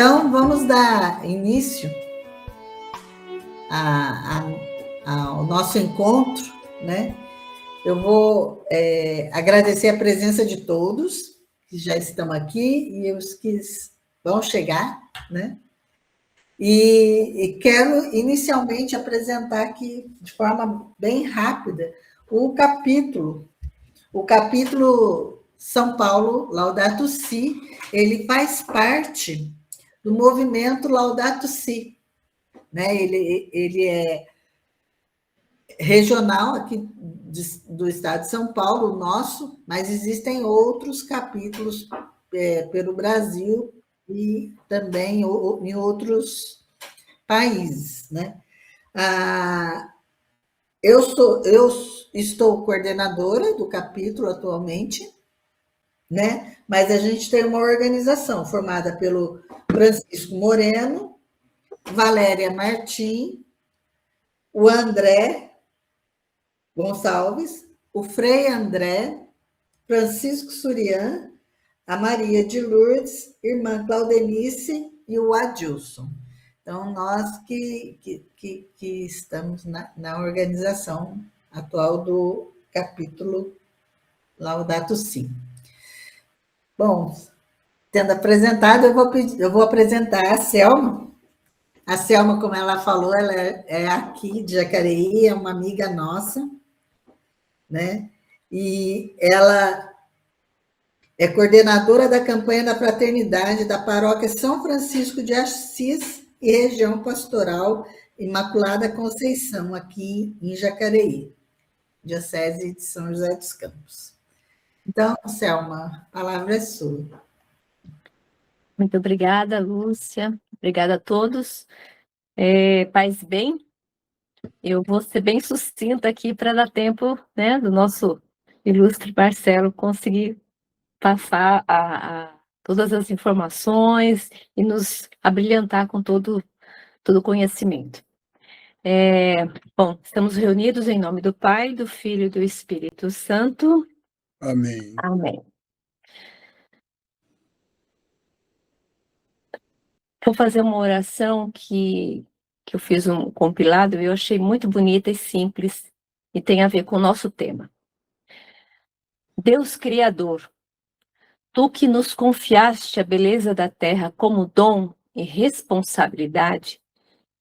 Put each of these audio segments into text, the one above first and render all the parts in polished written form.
Então, vamos dar início ao nosso encontro, né? Eu vou agradecer a presença de todos que já estão aqui e os que vão chegar, né? E quero inicialmente apresentar aqui, de forma bem rápida, o capítulo São Paulo Laudato Si. Ele faz parte do movimento Laudato Si, né? Ele é regional aqui do estado de São Paulo, o nosso, mas existem outros capítulos pelo Brasil e também em outros países, né? Eu estou coordenadora do capítulo atualmente, né? Mas a gente tem uma organização formada pelo Francisco Moreno, Valéria Martim, o André Gonçalves, o Frei André, Francisco Surian, a Maria de Lourdes, irmã Claudenice e o Adilson. Então, nós que estamos na organização atual do capítulo Laudato Si. Bom, tendo apresentado, eu vou apresentar a Selma. A Selma, como ela falou, ela é aqui de Jacareí, é uma amiga nossa, né? E ela é coordenadora da campanha da fraternidade da paróquia São Francisco de Assis e região pastoral Imaculada Conceição, aqui em Jacareí, diocese de São José dos Campos. Então, Selma, a palavra é sua. Muito obrigada, Lúcia. Obrigada a todos. Paz bem, eu vou ser bem sucinta aqui para dar tempo, né, do nosso ilustre Marcelo conseguir passar todas as informações e nos abrilhantar com todo o conhecimento. Bom, estamos reunidos em nome do Pai, do Filho e do Espírito Santo. Amém. Amém. Vou fazer uma oração que eu fiz um compilado e eu achei muito bonita e simples e tem a ver com o nosso tema. Deus Criador, Tu que nos confiaste a beleza da terra como dom e responsabilidade,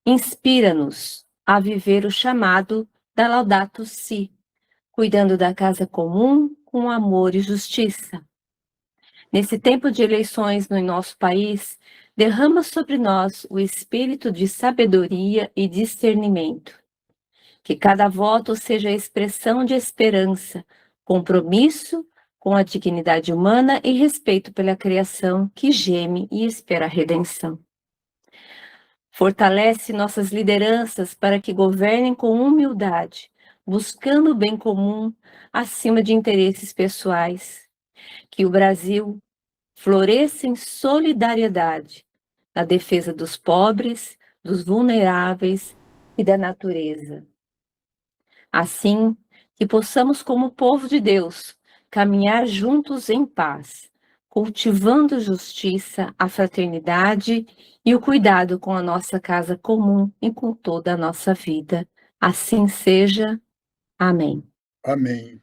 inspira-nos a viver o chamado da Laudato Si, cuidando da casa comum com amor e justiça. Nesse tempo de eleições no nosso país, derrama sobre nós o espírito de sabedoria e discernimento. Que cada voto seja a expressão de esperança, compromisso com a dignidade humana e respeito pela criação que geme e espera a redenção. Fortalece nossas lideranças para que governem com humildade, buscando o bem comum acima de interesses pessoais. Que o Brasil floresça em solidariedade, na defesa dos pobres, dos vulneráveis e da natureza. Assim, que possamos, como povo de Deus, caminhar juntos em paz, cultivando justiça, a fraternidade e o cuidado com a nossa casa comum e com toda a nossa vida. Assim seja. Amém. Amém.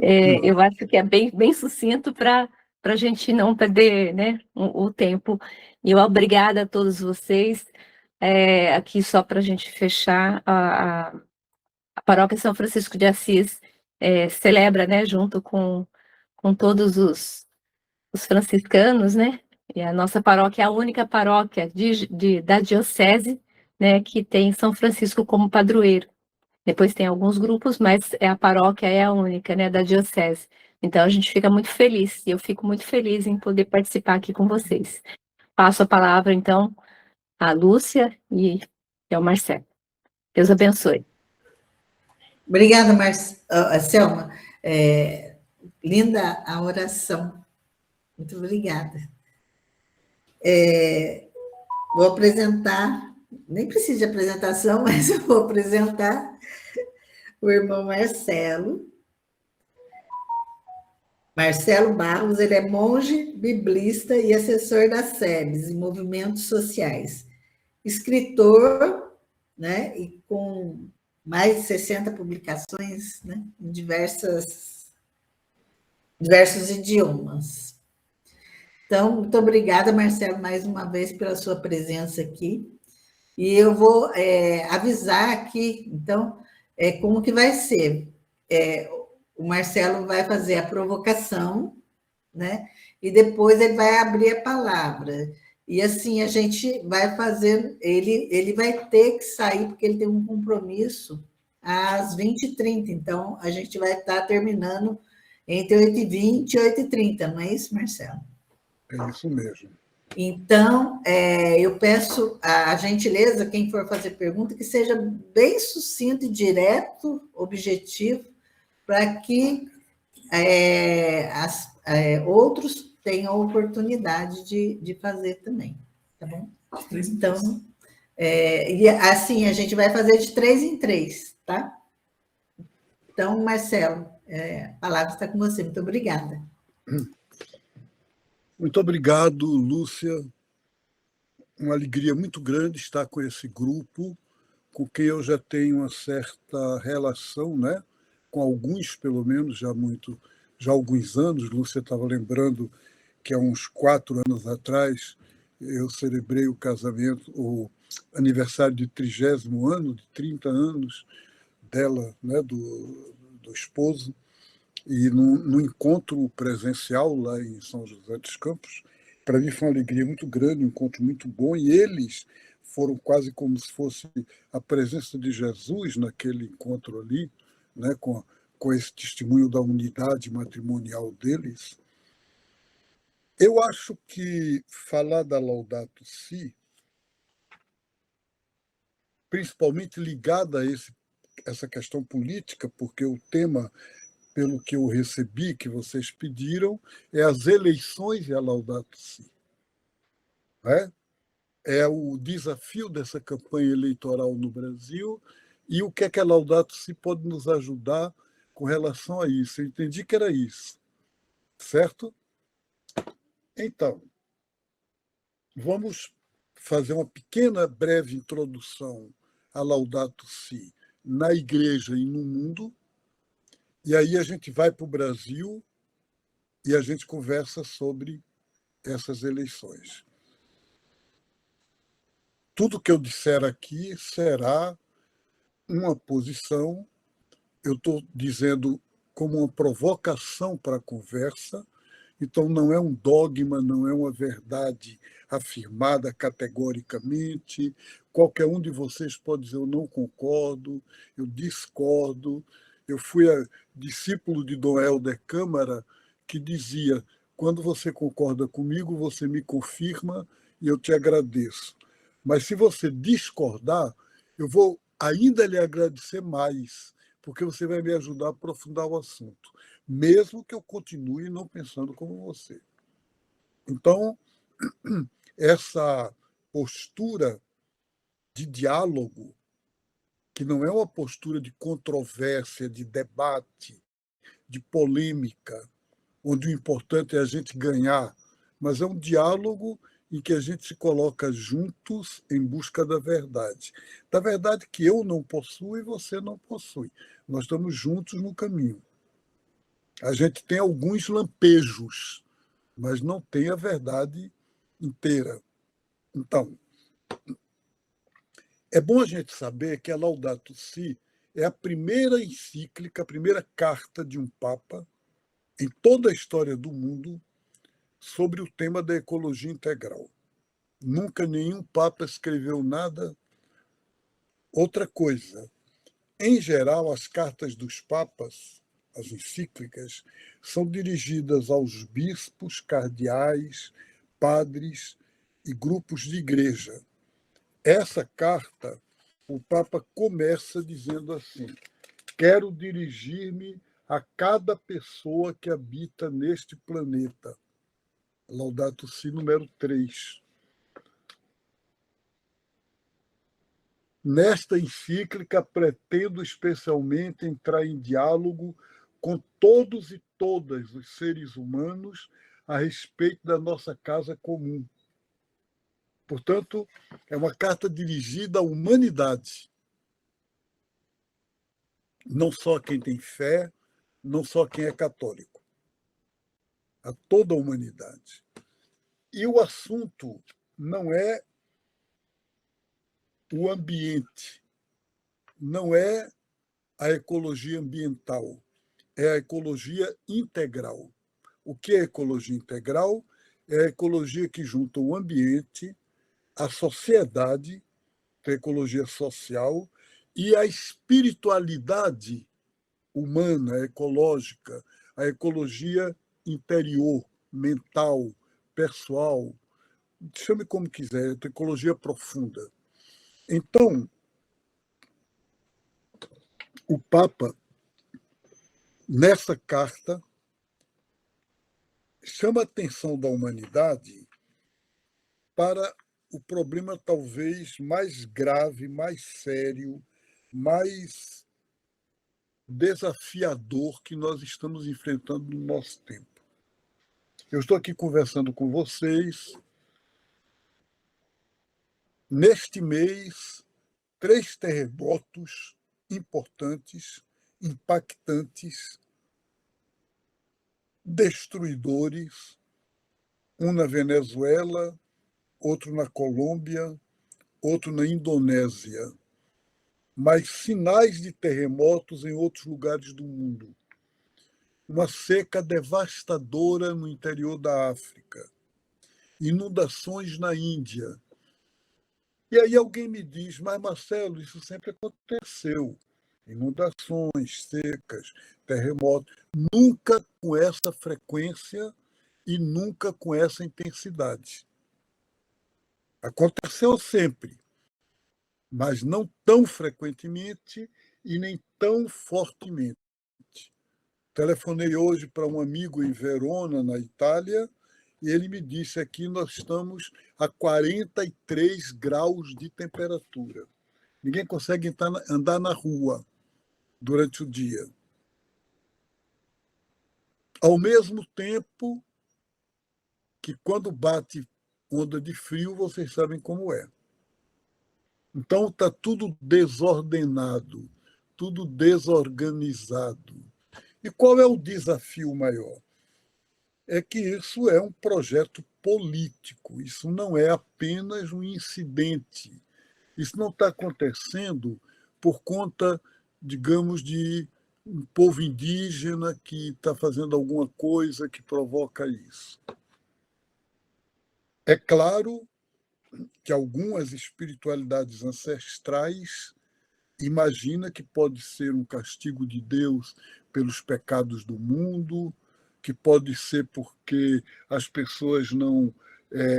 Eu acho que é bem sucinto para a gente não perder, né, o tempo. E eu obrigada a todos vocês. Aqui só para a gente fechar, a Paróquia São Francisco de Assis celebra, né, junto com todos os franciscanos, né, e a nossa paróquia é a única paróquia da diocese, né, que tem São Francisco como padroeiro. Depois tem alguns grupos, mas a paróquia é a única, né, da diocese. Então a gente fica muito feliz, e eu fico muito feliz em poder participar aqui com vocês. Passo a palavra, então, à Lúcia e ao Marcelo. Deus abençoe. Obrigada, Selma. Linda a oração. Muito obrigada. Vou apresentar, nem preciso de apresentação, mas eu vou apresentar o irmão Marcelo. Marcelo Barros, ele é monge, biblista e assessor da SEBS, e movimentos sociais. Escritor, né, e com mais de 60 publicações, né, em diversos idiomas. Então, muito obrigada, Marcelo, mais uma vez pela sua presença aqui. E eu vou avisar aqui, então, como que vai ser. O Marcelo vai fazer a provocação, né? E depois ele vai abrir a palavra. E assim a gente vai fazer. Ele vai ter que sair, porque ele tem um compromisso às 20h30. Então, a gente vai estar terminando entre 8h20 e 8h30, não é isso, Marcelo? É isso mesmo. Então, eu peço a gentileza, quem for fazer pergunta, que seja bem sucinto e direto, objetivo, para que outros tenham a oportunidade de fazer também, tá bom? Então, e assim, a gente vai fazer de 3 em 3, tá? Então, Marcelo, a palavra está com você. Muito obrigada. Muito obrigado, Lúcia. Uma alegria muito grande estar com esse grupo, com quem eu já tenho uma certa relação, né? Com alguns, pelo menos, já há alguns anos. Lúcia estava lembrando que há uns 4 anos atrás eu celebrei o aniversário de 30º ano, de 30 anos dela, né? do esposo, e no encontro presencial lá em São José dos Campos. Para mim foi uma alegria muito grande, um encontro muito bom, e eles foram quase como se fosse a presença de Jesus naquele encontro ali, né, com esse testemunho da unidade matrimonial deles. Eu acho que falar da Laudato Si, principalmente ligada a essa questão política, porque o tema, pelo que eu recebi, que vocês pediram, é as eleições e a Laudato Si. Né? É o desafio dessa campanha eleitoral no Brasil e o que é que a Laudato Si pode nos ajudar com relação a isso. Eu entendi que era isso, certo? Então, vamos fazer uma pequena, breve introdução à Laudato Si na igreja e no mundo, e aí a gente vai para o Brasil e a gente conversa sobre essas eleições. Tudo que eu disser aqui será uma posição, eu estou dizendo como uma provocação para a conversa, então não é um dogma, não é uma verdade afirmada categoricamente. Qualquer um de vocês pode dizer: eu não concordo, eu discordo. Eu fui discípulo de Dom Helder Câmara, que dizia: quando você concorda comigo, você me confirma e eu te agradeço. Mas se você discordar, eu vou ainda lhe agradecer mais, porque você vai me ajudar a aprofundar o assunto, mesmo que eu continue não pensando como você. Então, essa postura de diálogo, que não é uma postura de controvérsia, de debate, de polêmica, onde o importante é a gente ganhar, mas é um diálogo em que a gente se coloca juntos em busca da verdade que eu não possuo e você não possui. Nós estamos juntos no caminho. A gente tem alguns lampejos, mas não tem a verdade inteira. Então, é bom a gente saber que a Laudato Si é a primeira encíclica, a primeira carta de um Papa em toda a história do mundo sobre o tema da ecologia integral. Nunca nenhum Papa escreveu nada. Outra coisa, em geral, as cartas dos Papas, as encíclicas, são dirigidas aos bispos, cardeais, padres e grupos de igreja. Essa carta, o Papa começa dizendo assim: quero dirigir-me a cada pessoa que habita neste planeta. Laudato Si número 3. Nesta encíclica, pretendo especialmente entrar em diálogo com todos e todos os seres humanos a respeito da nossa casa comum. Portanto, é uma carta dirigida à humanidade. Não só a quem tem fé, não só a quem é católico. A toda a humanidade. E o assunto não é o ambiente, não é a ecologia ambiental, é a ecologia integral. O que é ecologia integral? É a ecologia que junta o ambiente, a sociedade, a ecologia social, e a espiritualidade humana, ecológica, a ecologia interior, mental, pessoal, chame como quiser, a ecologia profunda. Então, o Papa, nessa carta, chama a atenção da humanidade para o problema talvez mais grave, mais sério, mais desafiador que nós estamos enfrentando no nosso tempo. Eu estou aqui conversando com vocês. Neste mês, 3 terremotos importantes, impactantes, destruidores, um na Venezuela, outro na Colômbia, outro na Indonésia, mas sinais de terremotos em outros lugares do mundo. Uma seca devastadora no interior da África, inundações na Índia. E aí alguém me diz, mas Marcelo, isso sempre aconteceu. Inundações, secas, terremotos, nunca com essa frequência e nunca com essa intensidade. Aconteceu sempre, mas não tão frequentemente e nem tão fortemente. Telefonei hoje para um amigo em Verona, na Itália, e ele me disse aqui nós estamos a 43 graus de temperatura. Ninguém consegue andar na rua durante o dia. Ao mesmo tempo que quando bate onda de frio, vocês sabem como é. Então está tudo desordenado, tudo desorganizado. E qual é o desafio maior? É que isso é um projeto político, isso não é apenas um incidente. Isso não está acontecendo por conta, digamos, de um povo indígena que está fazendo alguma coisa que provoca isso. É claro que algumas espiritualidades ancestrais imaginam que pode ser um castigo de Deus pelos pecados do mundo, que pode ser porque as pessoas não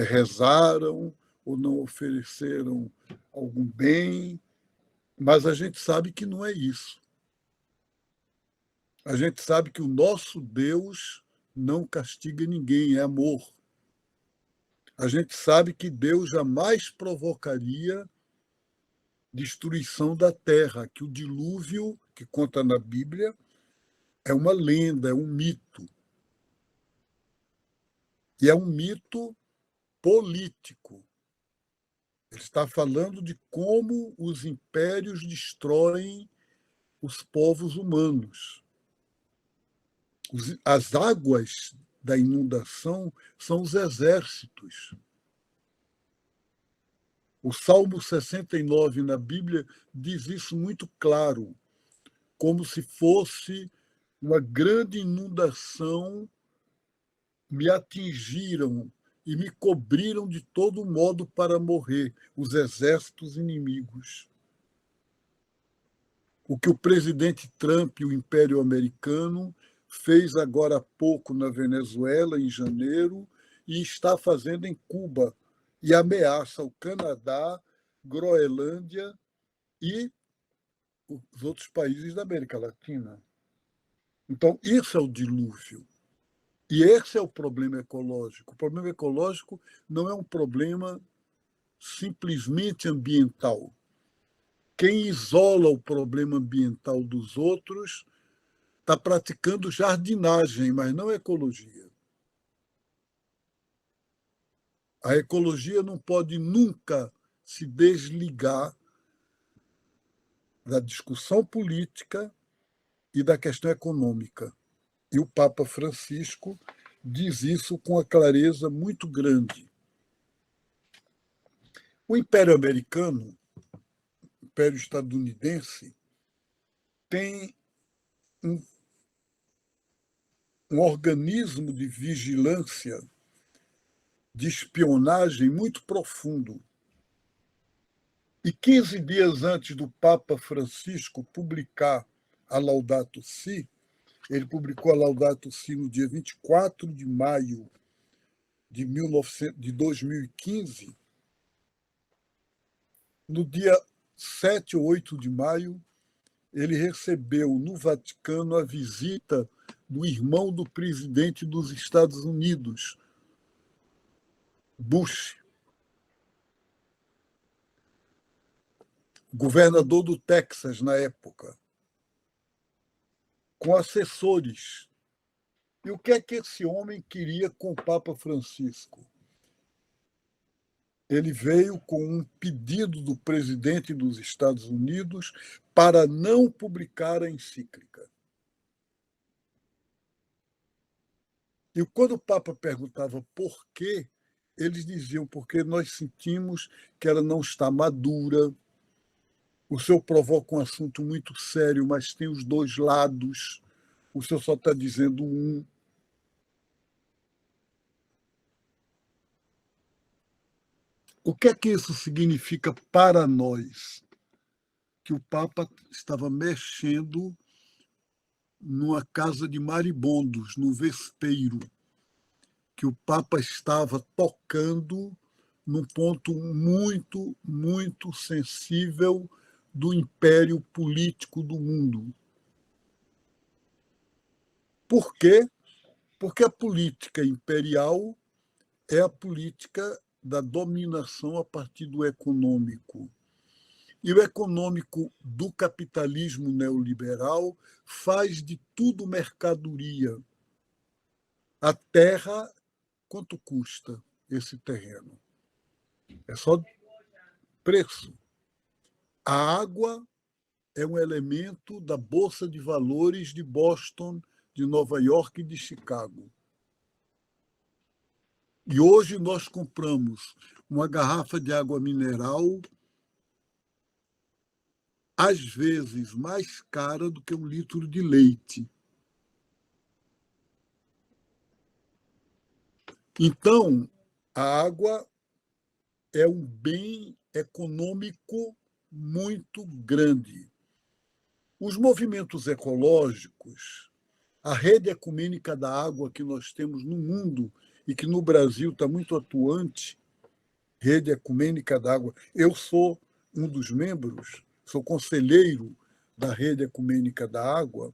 rezaram ou não ofereceram algum bem, mas a gente sabe que não é isso. A gente sabe que o nosso Deus não castiga ninguém, é amor. A gente sabe que Deus jamais provocaria destruição da terra, que o dilúvio, que conta na Bíblia, é uma lenda, é um mito. E é um mito político. Ele está falando de como os impérios destroem os povos humanos. As águas da inundação são os exércitos. O Salmo 69 na Bíblia diz isso muito claro, como se fosse uma grande inundação, me atingiram e me cobriram de todo modo para morrer, os exércitos inimigos. O que o presidente Trump e o Império Americano fez agora há pouco na Venezuela, em janeiro, e está fazendo em Cuba, e ameaça o Canadá, Groenlândia e os outros países da América Latina. Então, isso é o dilúvio. E esse é o problema ecológico. O problema ecológico não é um problema simplesmente ambiental. Quem isola o problema ambiental dos outros está praticando jardinagem, mas não ecologia. A ecologia não pode nunca se desligar da discussão política e da questão econômica. E o Papa Francisco diz isso com uma clareza muito grande. O Império Americano, o Império Estadunidense, tem um organismo de vigilância, de espionagem muito profundo. E 15 dias antes do Papa Francisco publicar a Laudato Si, ele publicou a Laudato Si no dia 24 de maio de 2015. No dia 7 ou 8 de maio, ele recebeu no Vaticano a visita do irmão do presidente dos Estados Unidos, Bush, governador do Texas na época, com assessores. E o que é que esse homem queria com o Papa Francisco? Ele veio com um pedido do presidente dos Estados Unidos para não publicar a encíclica. E quando o Papa perguntava por quê, eles diziam porque nós sentimos que ela não está madura. O senhor provoca um assunto muito sério, mas tem os dois lados. O senhor só está dizendo um. O que é que isso significa para nós? Que o Papa estava mexendo numa casa de maribondos, no vespeiro, que o Papa estava tocando num ponto muito, muito sensível do império político do mundo. Por quê? Porque a política imperial é a política da dominação a partir do econômico. E o econômico do capitalismo neoliberal faz de tudo mercadoria. A terra, quanto custa esse terreno? É só preço. A água é um elemento da Bolsa de Valores de Boston, de Nova York e de Chicago. E hoje nós compramos uma garrafa de água mineral às vezes mais cara do que um litro de leite. Então, a água é um bem econômico muito grande. Os movimentos ecológicos, a rede ecumênica da água que nós temos no mundo e que no Brasil está muito atuante, rede ecumênica da água. Eu sou um dos membros, sou conselheiro da rede ecumênica da água,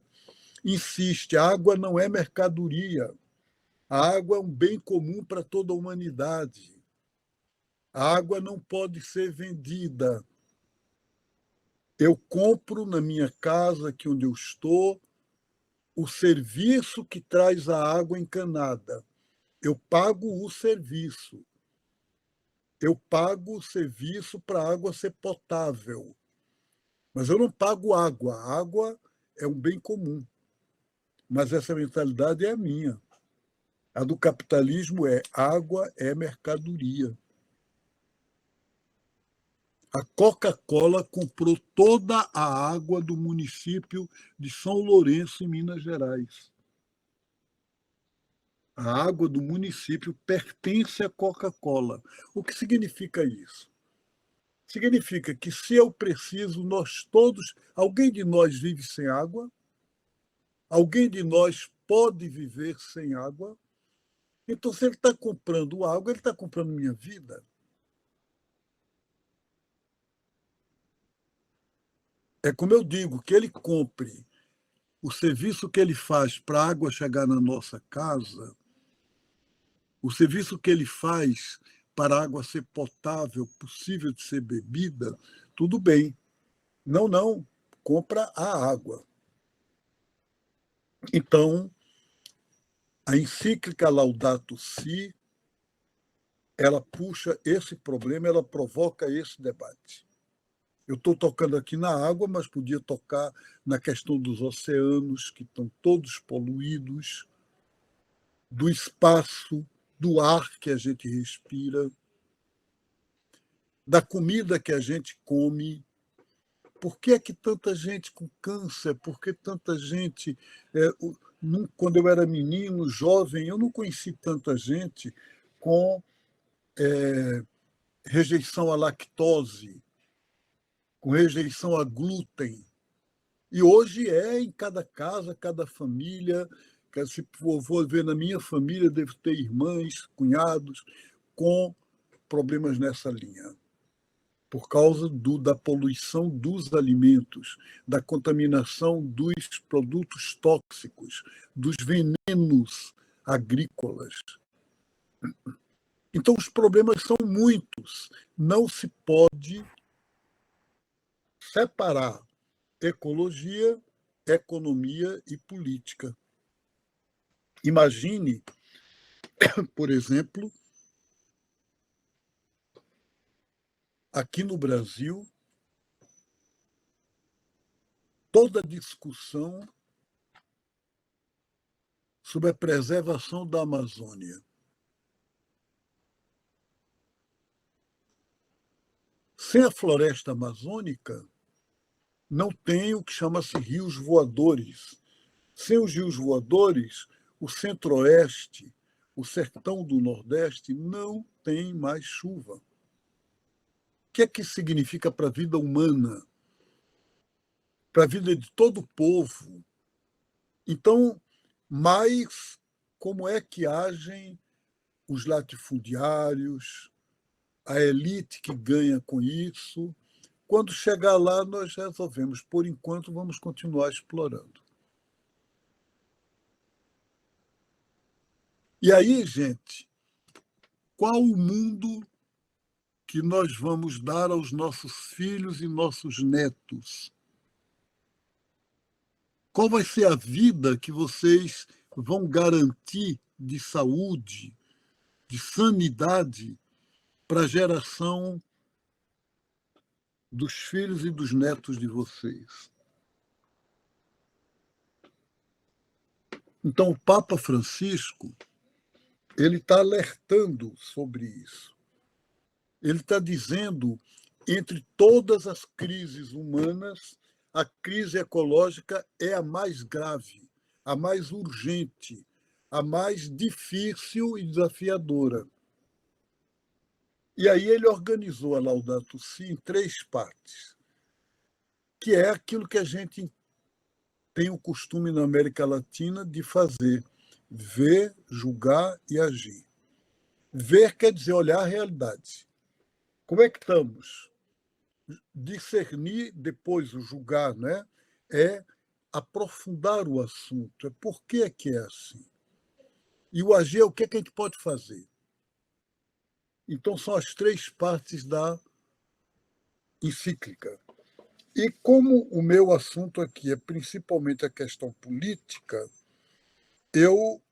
insiste, a água não é mercadoria. A água é um bem comum para toda a humanidade. A água não pode ser vendida. Eu compro na minha casa, aqui onde eu estou, o serviço que traz a água encanada. Eu pago o serviço. Eu pago o serviço para a água ser potável. Mas eu não pago água. A água é um bem comum. Mas essa mentalidade é a minha. A do capitalismo é água é mercadoria. A Coca-Cola comprou toda a água do município de São Lourenço, em Minas Gerais. A água do município pertence à Coca-Cola. O que significa isso? Significa que se eu preciso, nós todos, alguém de nós vive sem água? Alguém de nós pode viver sem água? Então, se ele está comprando água, ele está comprando minha vida. É como eu digo, que ele compre o serviço que ele faz para a água chegar na nossa casa, o serviço que ele faz para a água ser potável, possível de ser bebida, tudo bem. Não, compra a água. Então, a encíclica Laudato Si, ela puxa esse problema, ela provoca esse debate. Eu estou tocando aqui na água, mas podia tocar na questão dos oceanos, que estão todos poluídos, do espaço, do ar que a gente respira, da comida que a gente come. Por que é que tanta gente com câncer? Por que tanta gente... quando eu era menino, jovem, eu não conheci tanta gente com rejeição à lactose, com rejeição a glúten. E hoje é em cada casa, cada família. Se for ver na minha família, devo ter irmãs, cunhados com problemas nessa linha, por causa da poluição dos alimentos, da contaminação dos produtos tóxicos, dos venenos agrícolas. Então, os problemas são muitos. Não se pode separar ecologia, economia e política. Imagine, por exemplo, aqui no Brasil, toda a discussão sobre a preservação da Amazônia. Sem a floresta amazônica, não tem o que chama-se rios voadores. Sem os rios voadores, o centro-oeste, o sertão do Nordeste não tem mais chuva. O que é que significa para a vida humana? Para a vida de todo o povo? Então, mas como é que agem os latifundiários, a elite que ganha com isso? Quando chegar lá, nós resolvemos. Por enquanto, vamos continuar explorando. E aí, gente, qual o mundo que nós vamos dar aos nossos filhos e nossos netos? Qual vai ser a vida que vocês vão garantir de saúde, de sanidade para a geração dos filhos e dos netos de vocês? Então, o Papa Francisco, ele está alertando sobre isso. Ele está dizendo, entre todas as crises humanas, a crise ecológica é a mais grave, a mais urgente, a mais difícil e desafiadora. E aí ele organizou a Laudato Si em 3 partes, que é aquilo que a gente tem o costume na América Latina de fazer: ver, julgar e agir. Ver quer dizer olhar a realidade. Como é que estamos? Discernir, depois o julgar, né? É aprofundar o assunto. É por que é assim? E o agir é o que é que a gente pode fazer. Então, são as 3 partes da encíclica. E como o meu assunto aqui é principalmente a questão política, eu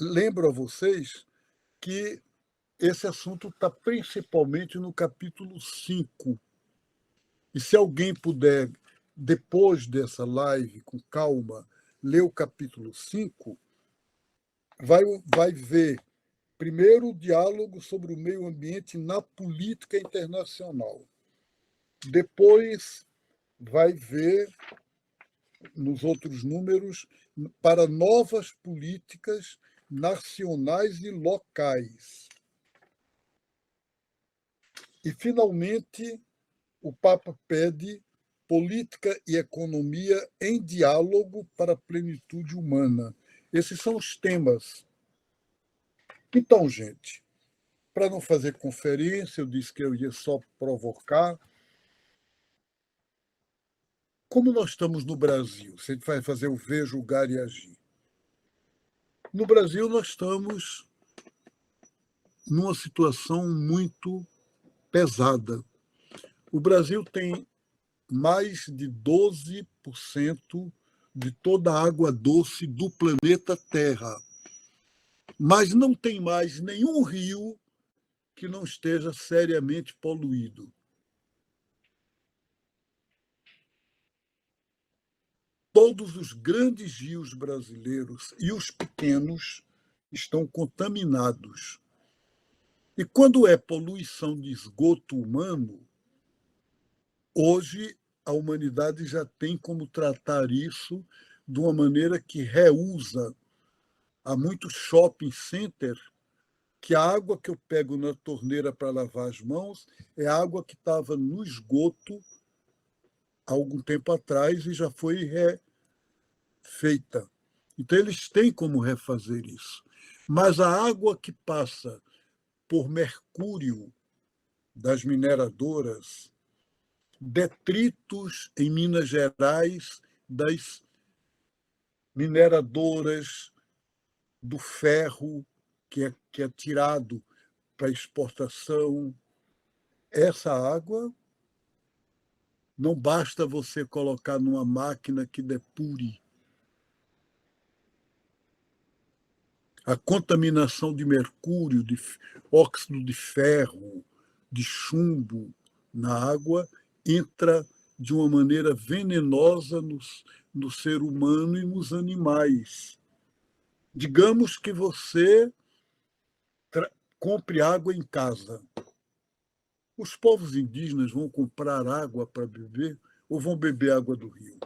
lembro a vocês que esse assunto está principalmente no capítulo 5. E se alguém puder, depois dessa live, com calma, ler o capítulo 5, vai ver, primeiro, o diálogo sobre o meio ambiente na política internacional. Depois, vai ver, nos outros números, para novas políticas nacionais e locais. E, finalmente, o Papa pede política e economia em diálogo para a plenitude humana. Esses são os temas. Então, gente, para não fazer conferência, eu disse que eu ia só provocar. Como nós estamos no Brasil? Se a gente vai fazer o ver, julgar e agir. No Brasil, nós estamos numa situação muito pesada. O Brasil tem mais de 12% de toda a água doce do planeta Terra. Mas não tem mais nenhum rio que não esteja seriamente poluído. Todos os grandes rios brasileiros e os pequenos estão contaminados. E quando é poluição de esgoto humano, hoje a humanidade já tem como tratar isso de uma maneira que reusa. Há muitos shopping centers que a água que eu pego na torneira para lavar as mãos é a água que estava no esgoto há algum tempo atrás e já foi refeita. Então, eles têm como refazer isso. Mas a água que passa por mercúrio das mineradoras, detritos em Minas Gerais das mineradoras do ferro que é tirado para exportação, essa água não basta você colocar numa máquina que depure. A contaminação de mercúrio, de óxido de ferro, de chumbo na água entra de uma maneira venenosa no ser humano e nos animais. Digamos que você compre água em casa. Os povos indígenas vão comprar água para beber ou vão beber água do rio?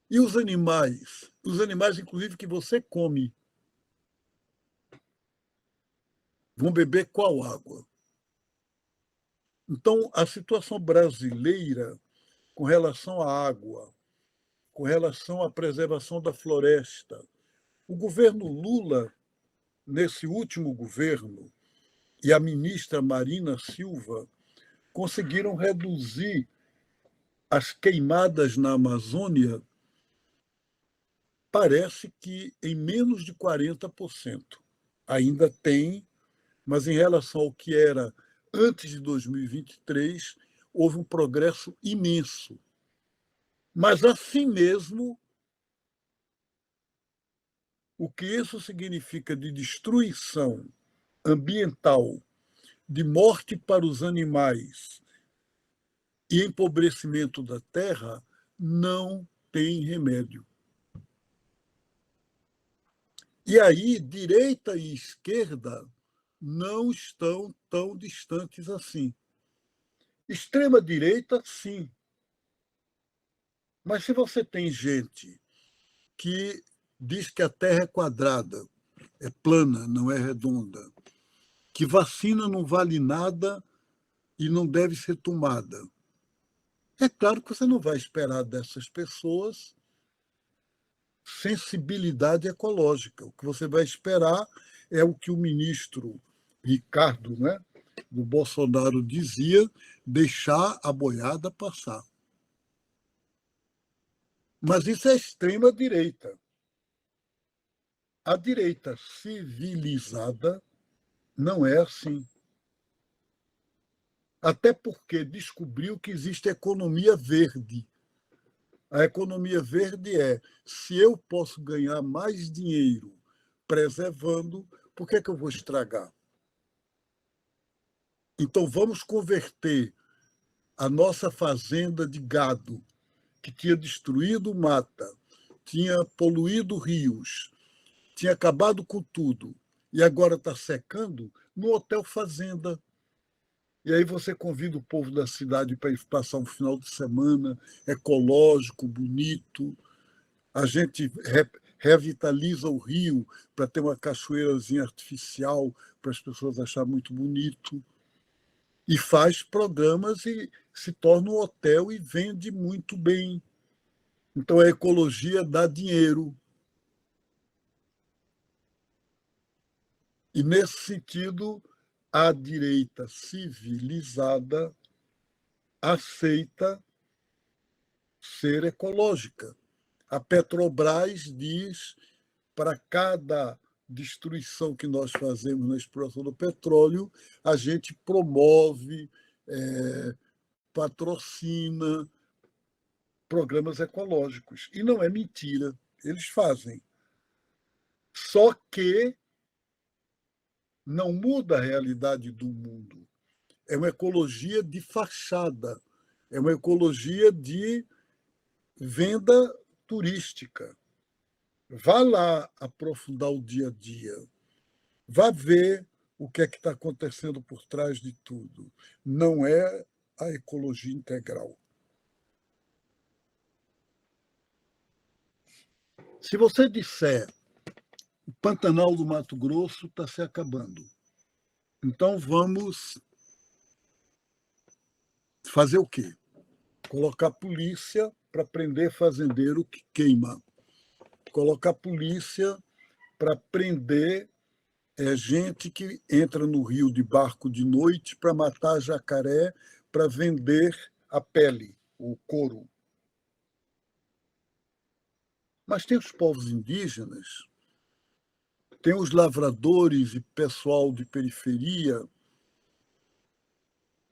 E os animais? Os animais, inclusive, que você come, vão beber qual água? Então, a situação brasileira com relação à água, com relação à preservação da floresta, o governo Lula, nesse último governo, e a ministra Marina Silva conseguiram reduzir as queimadas na Amazônia, parece que em menos de 40%. Ainda tem, mas em relação ao que era antes de 2023, houve um progresso imenso. Mas, assim mesmo, o que isso significa de destruição ambiental, de morte para os animais e empobrecimento da terra, não tem remédio. E aí, direita e esquerda não estão tão distantes assim. Extrema-direita, sim. Mas se você tem gente que diz que a Terra é quadrada, é plana, não é redonda, que vacina não vale nada e não deve ser tomada, é claro que você não vai esperar dessas pessoas sensibilidade ecológica. O que você vai esperar é o que o ministro Ricardo, né, do Bolsonaro dizia, deixar a boiada passar. Mas isso é extrema-direita. A direita civilizada não é assim. Até porque descobriu que existe economia verde. A economia verde é, se eu posso ganhar mais dinheiro preservando, por que eu vou estragar? Então, vamos converter a nossa fazenda de gado, que tinha destruído mata, tinha poluído rios, tinha acabado com tudo, e agora está secando, no Hotel Fazenda. E aí você convida o povo da cidade para ir passar um final de semana ecológico, bonito. A gente revitaliza o rio para ter uma cachoeirazinha artificial para as pessoas acharem muito bonito. E faz programas e se torna um hotel e vende muito bem. Então, a ecologia dá dinheiro. E, nesse sentido, a direita civilizada aceita ser ecológica. A Petrobras diz, para cada destruição que nós fazemos na exploração do petróleo, a gente promove, patrocina programas ecológicos. E não é mentira, eles fazem. Só que não muda a realidade do mundo. É uma ecologia de fachada, é uma ecologia de venda turística. Vá lá aprofundar o dia a dia. Vá ver o que é que está acontecendo por trás de tudo. Não é a ecologia integral. Se você disser o Pantanal do Mato Grosso está se acabando, então vamos fazer o quê? Colocar polícia para prender fazendeiro que queima. Colocar polícia para prender gente que entra no rio de barco de noite para matar jacaré, para vender a pele, o couro. Mas tem os povos indígenas, tem os lavradores e pessoal de periferia.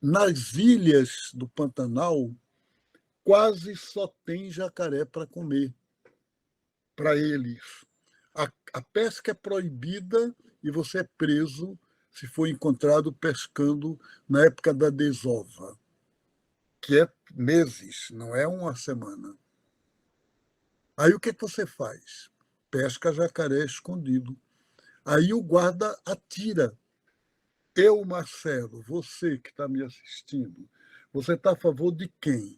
Nas ilhas do Pantanal, quase só tem jacaré para comer, para eles. A pesca é proibida e você é preso se for encontrado pescando na época da desova, que é meses, não é uma semana. Aí o que você faz? Pesca jacaré escondido. Aí o guarda atira. Eu, Marcelo, você que está me assistindo, você está a favor de quem?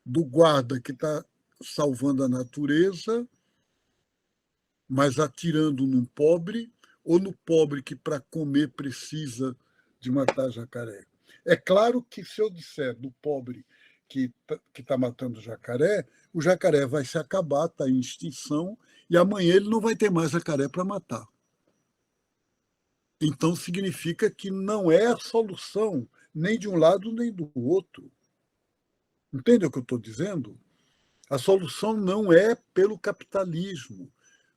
Do guarda que está salvando a natureza, mas atirando num pobre, ou no pobre que para comer precisa de matar jacaré? É claro que se eu disser do pobre que está matando jacaré, o jacaré vai se acabar, está em extinção, e amanhã ele não vai ter mais jacaré para matar. Então significa que não é a solução nem de um lado nem do outro. Entende o que eu estou dizendo? A solução não é pelo capitalismo.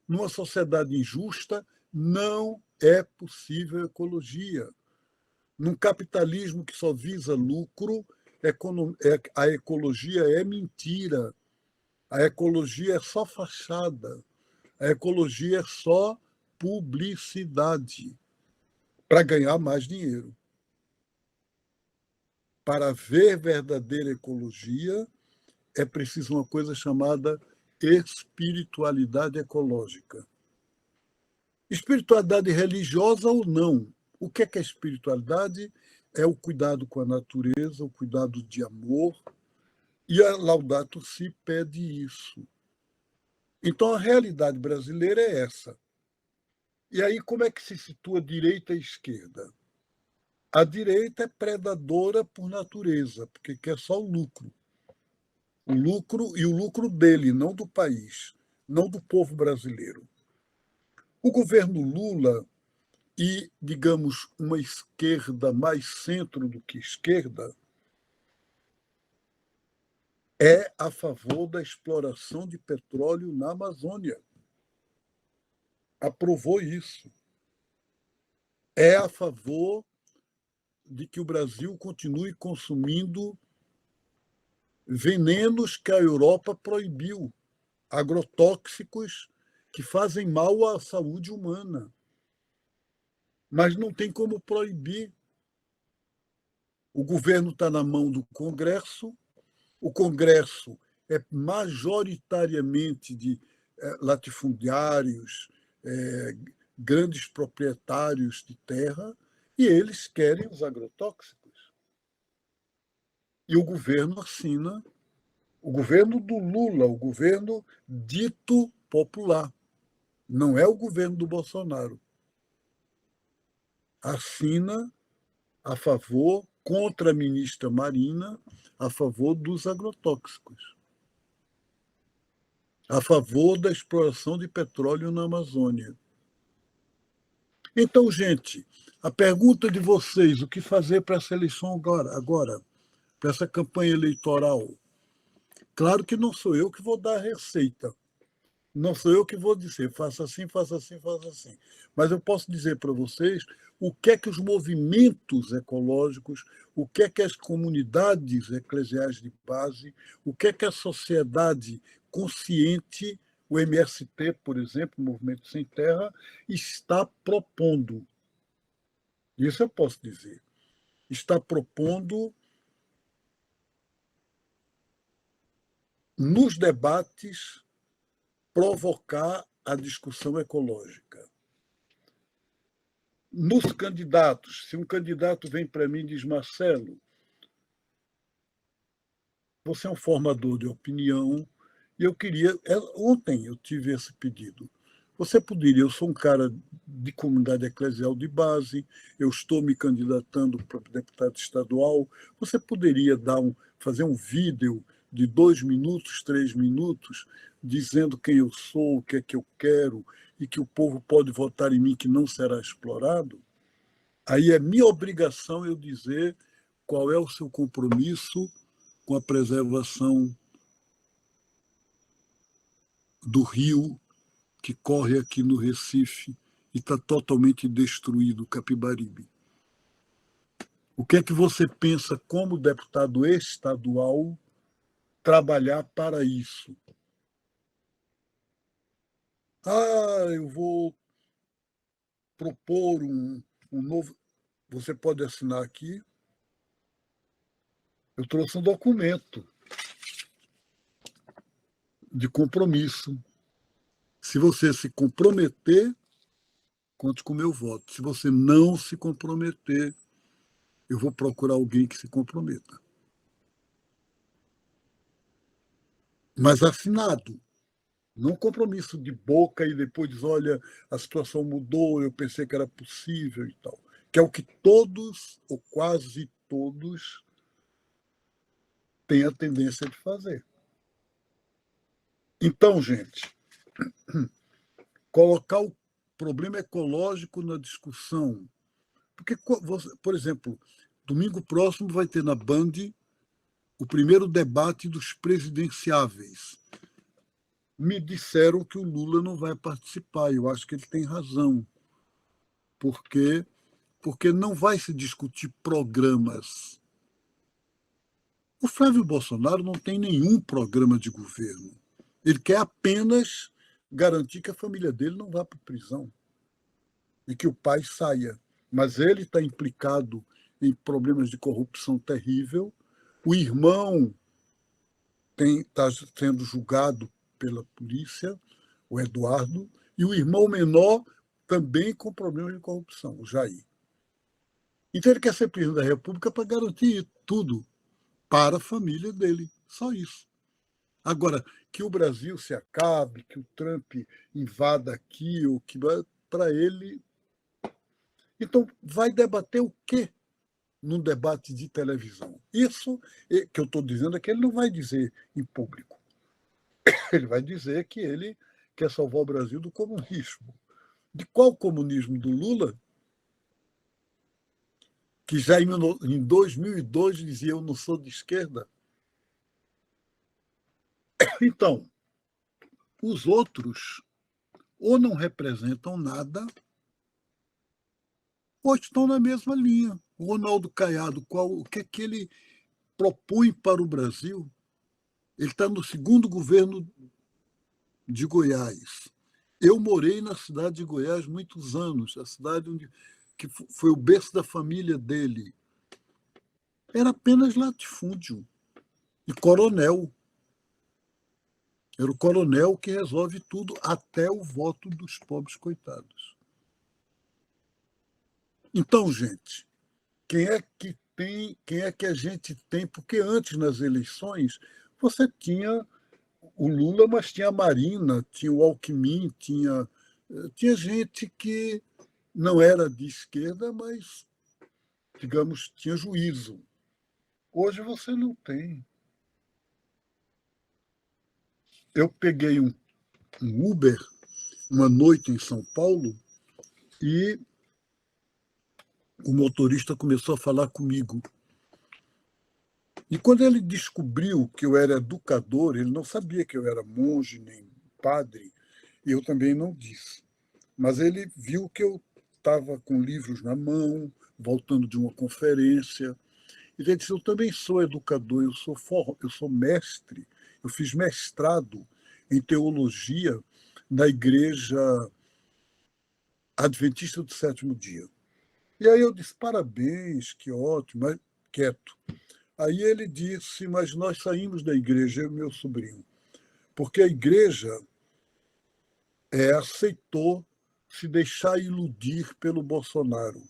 Numa sociedade injusta, não é possível ecologia. Num capitalismo que só visa lucro, a ecologia é mentira. A ecologia é só fachada. A ecologia é só publicidade para ganhar mais dinheiro. Para ver verdadeira ecologia, é preciso uma coisa chamada espiritualidade ecológica. Espiritualidade religiosa ou não. O que é espiritualidade? É o cuidado com a natureza, o cuidado de amor, e a Laudato Si pede isso. Então, a realidade brasileira é essa. E aí, como é que se situa direita e esquerda? A direita é predadora por natureza, porque quer só o lucro. O lucro e o lucro dele, não do país, não do povo brasileiro. O governo Lula e, digamos, uma esquerda mais centro do que esquerda é a favor da exploração de petróleo na Amazônia. Aprovou isso. É a favor de que o Brasil continue consumindo venenos que a Europa proibiu, agrotóxicos que fazem mal à saúde humana. Mas não tem como proibir. O governo está na mão do Congresso, o Congresso é majoritariamente de latifundiários, grandes proprietários de terra, e eles querem os agrotóxicos. E o governo assina, o governo do Lula, o governo dito popular, não é o governo do Bolsonaro, assina a favor, contra a ministra Marina, a favor dos agrotóxicos, a favor da exploração de petróleo na Amazônia. Então, gente, a pergunta de vocês, o que fazer para essa eleição agora, para essa campanha eleitoral? Claro que não sou eu que vou dar a receita. Não sou eu que vou dizer, faça assim, faça assim, faça assim. Mas eu posso dizer para vocês o que é que os movimentos ecológicos, o que é que as comunidades eclesiais de base, o que é que a sociedade consciente, o MST, por exemplo, o Movimento Sem Terra, está propondo. Isso eu posso dizer. Está propondo nos debates provocar a discussão ecológica. Nos candidatos, se um candidato vem para mim e diz, Marcelo, você é um formador de opinião, e eu queria... Ontem eu tive esse pedido. Você poderia, eu sou um cara de comunidade eclesial de base, eu estou me candidatando para deputado estadual, você poderia fazer um vídeo de 2 minutos, 3 minutos, dizendo quem eu sou, o que é que eu quero, e que o povo pode votar em mim que não será explorado? Aí é minha obrigação eu dizer qual é o seu compromisso com a preservação do rio que corre aqui no Recife e está totalmente destruído, o Capibaribe. O que é que você pensa como deputado estadual trabalhar para isso? Eu vou propor um novo... Você pode assinar aqui. Eu trouxe um documento de compromisso. Se você se comprometer, conte com o meu voto. Se você não se comprometer, eu vou procurar alguém que se comprometa. Mas assinado. Não compromisso de boca e depois diz, olha, a situação mudou, eu pensei que era possível e tal. Que é o que todos, ou quase todos, têm a tendência de fazer. Então, gente, colocar o problema ecológico na discussão. Porque, por exemplo, domingo próximo vai ter na Band o primeiro debate dos presidenciáveis. Me disseram que o Lula não vai participar. Eu acho que ele tem razão. Porque não vai se discutir programas. O Flávio Bolsonaro não tem nenhum programa de governo. Ele quer apenas garantir que a família dele não vá para a prisão e que o pai saia. Mas ele está implicado em problemas de corrupção terrível. O irmão está sendo julgado pela polícia, o Eduardo, e o irmão menor também com problemas de corrupção, o Jair. Então ele quer ser presidente da República para garantir tudo para a família dele, só isso. Agora, que o Brasil se acabe, que o Trump invada aqui, ou que para ele... Então, vai debater o quê num debate de televisão? Isso que eu estou dizendo é que ele não vai dizer em público. Ele vai dizer que ele quer salvar o Brasil do comunismo. De qual comunismo? Do Lula? Que já em 2002 dizia, eu não sou de esquerda. Então, os outros ou não representam nada, ou estão na mesma linha. O Ronaldo Caiado, o que é que ele propõe para o Brasil? Ele está no segundo governo de Goiás. Eu morei na cidade de Goiás muitos anos, a cidade que foi o berço da família dele. Era apenas latifúndio e coronel. Era o coronel que resolve tudo, até o voto dos pobres coitados. Então, gente, quem é que a gente tem? Porque antes, nas eleições, você tinha o Lula, mas tinha a Marina, tinha o Alckmin, tinha gente que não era de esquerda, mas, digamos, tinha juízo. Hoje você não tem. Eu peguei um Uber uma noite em São Paulo e o motorista começou a falar comigo. E quando ele descobriu que eu era educador, ele não sabia que eu era monge nem padre, e eu também não disse. Mas ele viu que eu estava com livros na mão, voltando de uma conferência. E ele disse, eu também sou educador, eu sou mestre, eu fiz mestrado em teologia na Igreja Adventista do Sétimo Dia. E aí eu disse, parabéns, que ótimo, mas quieto. Aí ele disse, mas nós saímos da igreja, eu e meu sobrinho, porque a igreja aceitou se deixar iludir pelo Bolsonaro.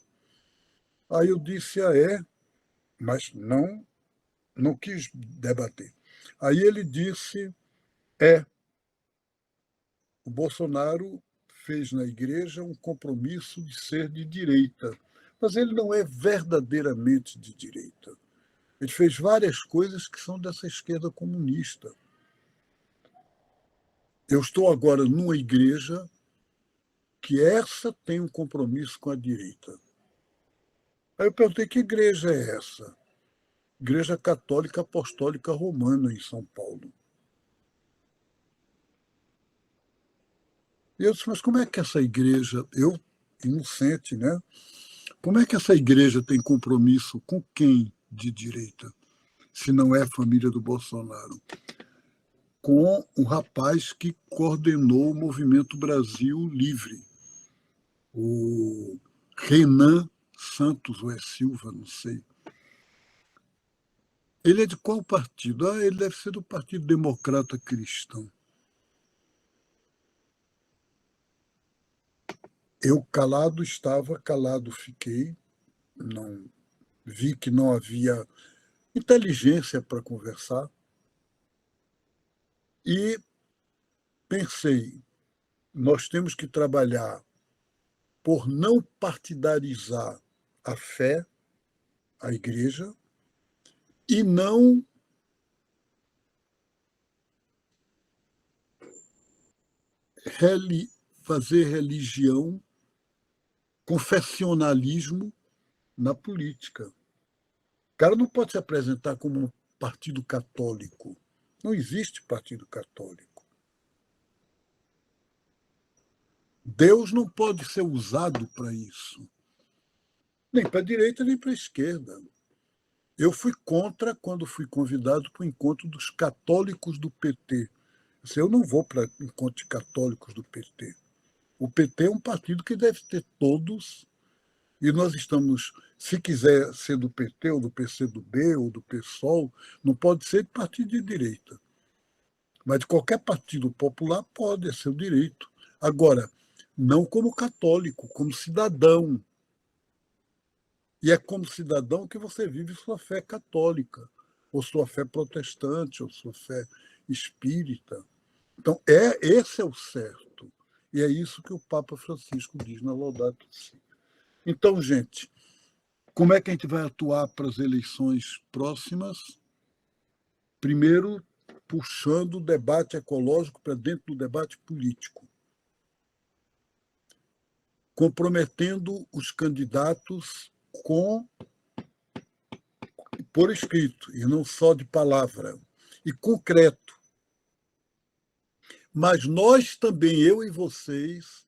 Aí eu disse, mas não quis debater. Aí ele disse, o Bolsonaro fez na igreja um compromisso de ser de direita, mas ele não é verdadeiramente de direita. Ele fez várias coisas que são dessa esquerda comunista. Eu estou agora numa igreja que essa tem um compromisso com a direita. Aí eu perguntei, que igreja é essa? Igreja Católica Apostólica Romana, em São Paulo. E eu disse, mas como é que essa igreja, eu, inocente, né? Como é que essa igreja tem compromisso com quem de direita, se não é a família do Bolsonaro? Com um rapaz que coordenou o Movimento Brasil Livre, o Renan Santos, ou é Silva, não sei. Ele é de qual partido? Ele deve ser do Partido Democrata Cristão. Eu calado estava, calado fiquei, não vi que não havia inteligência para conversar e pensei, nós temos que trabalhar por não partidarizar a fé, a igreja, e não fazer religião, confessionalismo na política. O cara não pode se apresentar como um partido católico. Não existe partido católico. Deus não pode ser usado para isso. Nem para a direita, nem para a esquerda. Eu fui contra quando fui convidado para o encontro dos católicos do PT. Eu não vou para encontro de católicos do PT. O PT é um partido que deve ter todos, e nós estamos, se quiser ser do PT, ou do PCdoB, ou do PSOL, não pode ser de partido de direita. Mas de qualquer partido popular pode, é seu direito. Agora, não como católico, como cidadão. E é como cidadão que você vive sua fé católica, ou sua fé protestante, ou sua fé espírita. Então, esse é o certo. E é isso que o Papa Francisco diz na Laudato Si. Então, gente, como é que a gente vai atuar para as eleições próximas? Primeiro, puxando o debate ecológico para dentro do debate político, comprometendo os candidatos por escrito, e não só de palavra, e concreto. Mas nós também, eu e vocês,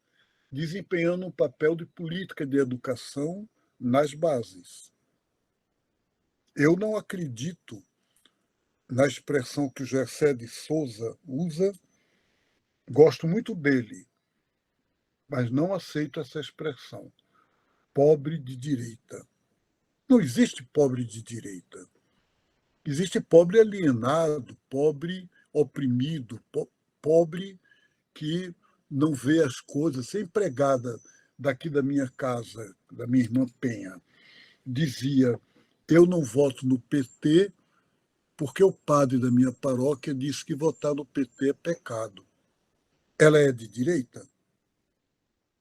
desempenhando um papel de política de educação nas bases. Eu não acredito na expressão que o Gessé de Souza usa, gosto muito dele, mas não aceito essa expressão, pobre de direita. Não existe pobre de direita. Existe pobre alienado, pobre oprimido, pobre que não vê as coisas. A empregada daqui da minha casa, da minha irmã Penha, dizia, eu não voto no PT porque o padre da minha paróquia disse que votar no PT é pecado. Ela é de direita?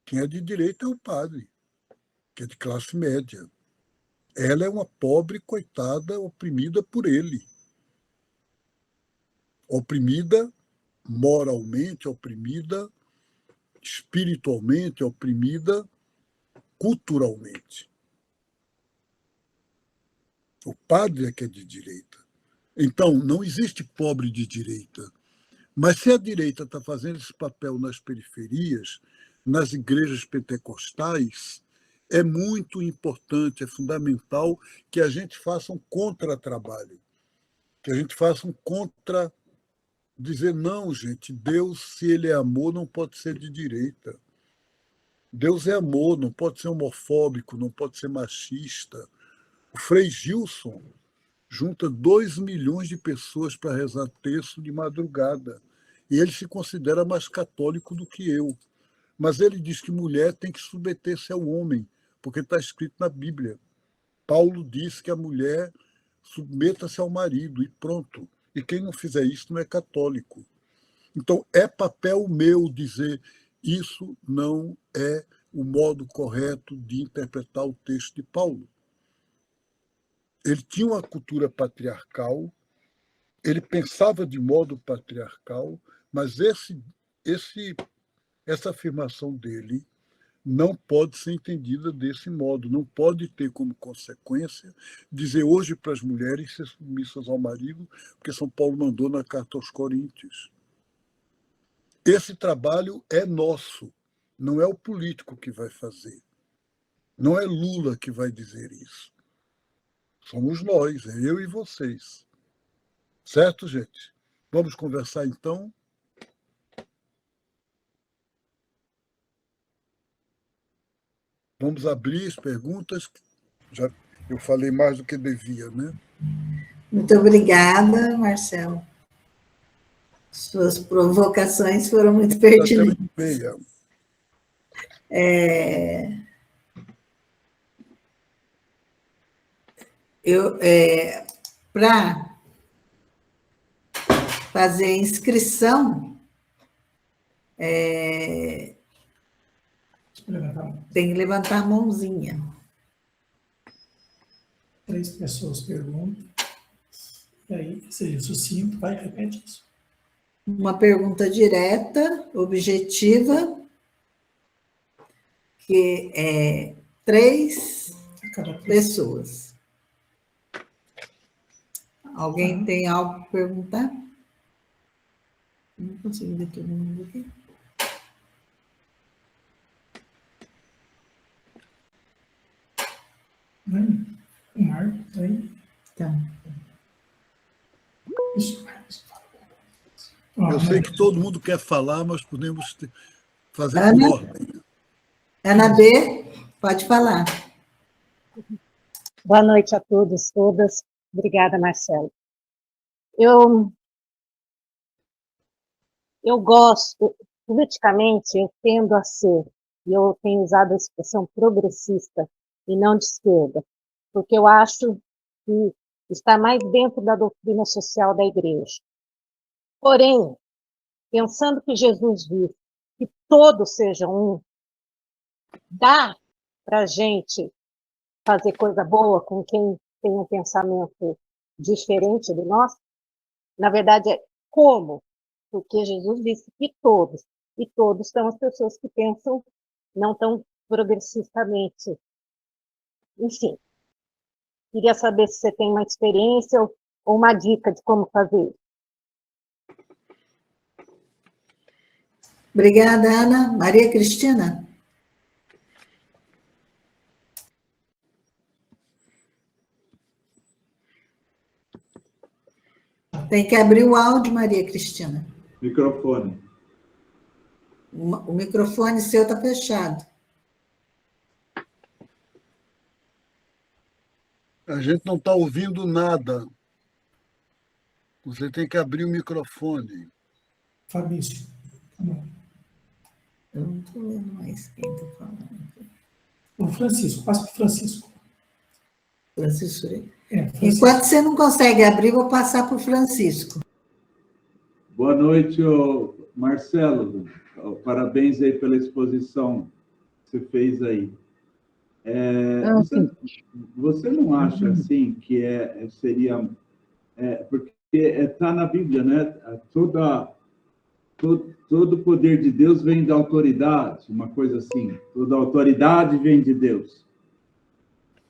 Quem é de direita é o padre, que é de classe média. Ela é uma pobre coitada oprimida por ele. Oprimida moralmente, oprimida espiritualmente, oprimida culturalmente. O padre é que é de direita. Então, não existe pobre de direita, Mas se a direita está fazendo esse papel nas periferias, nas igrejas pentecostais, é muito importante, é fundamental que a gente faça um contra-trabalho, que a gente faça um contra... Dizer, não, gente, Deus, se ele é amor, não pode ser de direita. Deus é amor, não pode ser homofóbico, não pode ser machista. O Frei Gilson junta 2 milhões de pessoas para rezar terço de madrugada. E ele se considera mais católico do que eu. Mas ele diz que mulher tem que submeter-se ao homem, porque está escrito na Bíblia. Paulo diz que a mulher submeta-se ao marido e pronto. E quem não fizer isso não é católico. Então, é papel meu dizer isso não é o modo correto de interpretar o texto de Paulo. Ele tinha uma cultura patriarcal, ele pensava de modo patriarcal, mas essa afirmação dele não pode ser entendida desse modo, não pode ter como consequência dizer hoje para as mulheres ser submissas ao marido, porque São Paulo mandou na carta aos Coríntios. Esse trabalho é nosso, não é o político que vai fazer, não é Lula que vai dizer isso. Somos nós, é eu e vocês. Certo, gente? Vamos conversar então? Vamos abrir as perguntas. Já eu falei mais do que devia, né? Muito obrigada, Marcelo. Suas provocações foram muito pertinentes. Para fazer a inscrição, tem que levantar a mãozinha. 3 pessoas perguntam. E aí, seja sucinto, vai, repete isso. Uma pergunta direta, objetiva, que é 3 pessoas. Alguém tem algo para perguntar? Não consigo ver todo mundo aqui. O Marco está aí. Tá. Isso. Eu sei que todo mundo quer falar, mas podemos fazer Ana? por ordem. Ana B., pode falar. Boa noite a todos, todas. Obrigada, Marcelo. Eu gosto, politicamente, eu tendo a ser, e eu tenho usado a expressão progressista e não de esquerda, porque eu acho que está mais dentro da doutrina social da igreja. Porém, pensando que Jesus disse que todos sejam um, dá para a gente fazer coisa boa com quem tem um pensamento diferente do nosso? Na verdade, é como? Porque Jesus disse que todos, e todos são as pessoas que pensam não tão progressistamente. Enfim, queria saber se você tem uma experiência ou uma dica de como fazer isso. Obrigada, Ana. Maria Cristina? Tem que abrir o áudio, Maria Cristina. Microfone. O microfone seu está fechado. A gente não está ouvindo nada. Você tem que abrir o microfone. Fabrício. Eu não estou vendo mais quem está falando. O Francisco, passa para o Francisco. Francisco. Francisco. Enquanto você não consegue abrir, vou passar para o Francisco. Boa noite, Marcelo. Parabéns aí pela exposição que você fez aí. Você não acha assim que seria... porque está na Bíblia, né? Todo o poder de Deus vem da autoridade, uma coisa assim. Toda autoridade vem de Deus.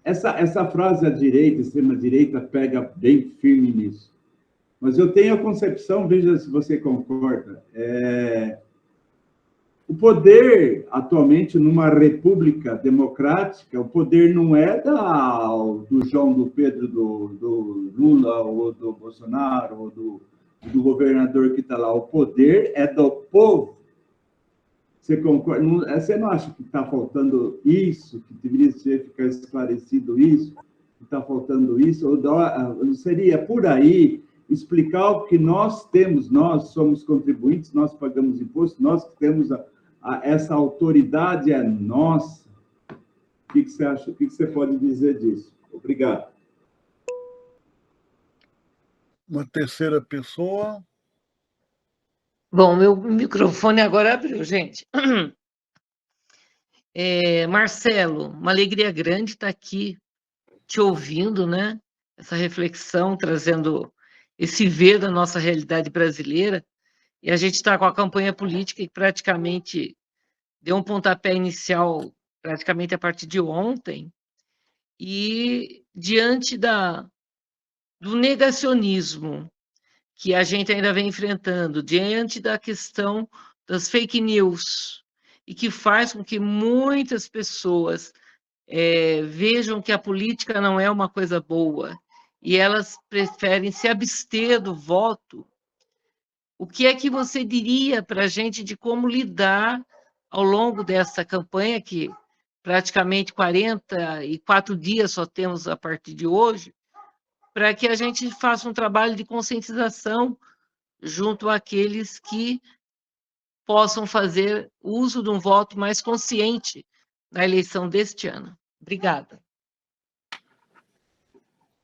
Essa frase à direita, extrema-direita, pega bem firme nisso. Mas eu tenho a concepção, veja se você concorda, o poder, atualmente, numa república democrática, o poder não é do João, do Pedro, do Lula, ou do Bolsonaro, ou do governador que está lá. O poder é do povo. Você concorda? Você não acha que está faltando isso, que deveria ficar esclarecido isso, que está faltando isso? Ou seria por aí explicar o que nós temos, nós somos contribuintes, nós pagamos imposto, nós que temos essa autoridade é nossa. O que você acha? O que você pode dizer disso? Obrigado. Uma terceira pessoa. Bom, meu microfone agora abriu, gente. Marcelo, uma alegria grande estar aqui te ouvindo, né? Essa reflexão, trazendo esse ver da nossa realidade brasileira. E a gente está com a campanha política que praticamente deu um pontapé inicial, praticamente a partir de ontem, e diante do negacionismo que a gente ainda vem enfrentando, diante da questão das fake news, e que faz com que muitas pessoas vejam que a política não é uma coisa boa, e elas preferem se abster do voto. O que é que você diria para a gente de como lidar ao longo dessa campanha, que praticamente 44 dias só temos a partir de hoje, para que a gente faça um trabalho de conscientização junto àqueles que possam fazer uso de um voto mais consciente na eleição deste ano. Obrigada.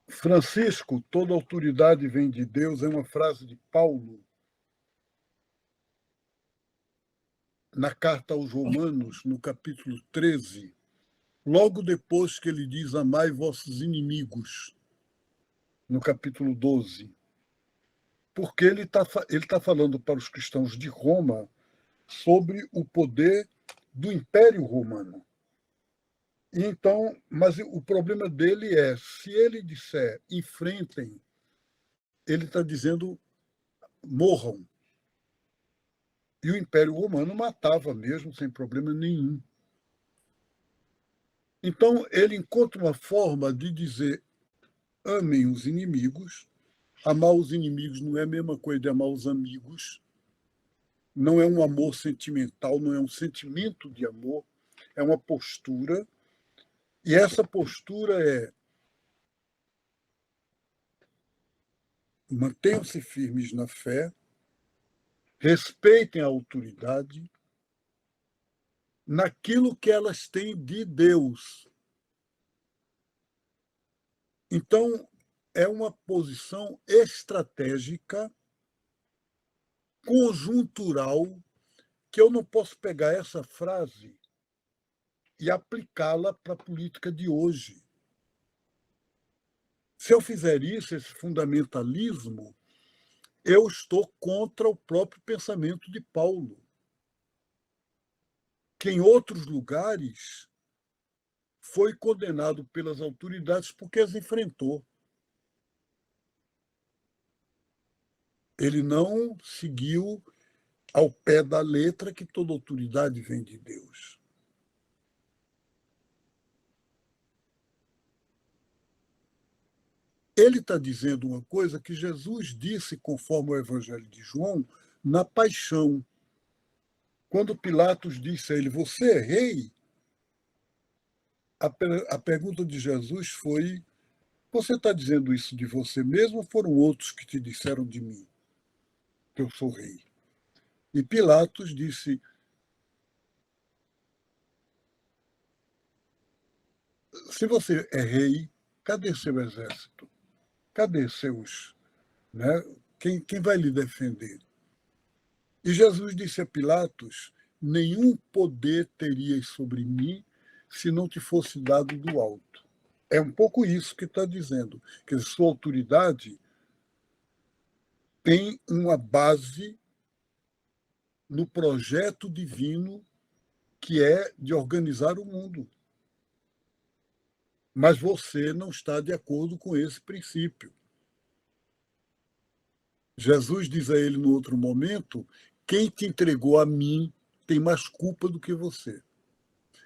Francisco, toda autoridade vem de Deus, é uma frase de Paulo, na carta aos Romanos, no capítulo 13, logo depois que ele diz: amai vossos inimigos, no capítulo 12. Porque ele está falando para os cristãos de Roma sobre o poder do Império Romano. Então, mas o problema dele é, se ele disser enfrentem, ele está dizendo morram. E o Império Romano matava mesmo, sem problema nenhum. Então, ele encontra uma forma de dizer amem os inimigos. Amar os inimigos não é a mesma coisa de amar os amigos. Não é um amor sentimental, não é um sentimento de amor, é uma postura. E essa postura é: mantenham-se firmes na fé, respeitem a autoridade naquilo que elas têm de Deus. Então, é uma posição estratégica, conjuntural, que eu não posso pegar essa frase e aplicá-la para a política de hoje. Se eu fizer isso, esse fundamentalismo, eu estou contra o próprio pensamento de Paulo, que em outros lugares foi condenado pelas autoridades porque as enfrentou. Ele não seguiu ao pé da letra que toda autoridade vem de Deus. Ele está dizendo uma coisa que Jesus disse, conforme o Evangelho de João, na paixão. Quando Pilatos disse a ele: você é rei? A pergunta de Jesus foi: você está dizendo isso de você mesmo ou foram outros que te disseram de mim que eu sou rei? E Pilatos disse: se você é rei, cadê seu exército? Cadê seus... Né? Quem vai lhe defender? E Jesus disse a Pilatos: nenhum poder terias sobre mim se não te fosse dado do alto. É um pouco isso que está dizendo, que sua autoridade tem uma base no projeto divino, que é de organizar o mundo. Mas você não está de acordo com esse princípio. Jesus diz a ele no outro momento: quem te entregou a mim tem mais culpa do que você.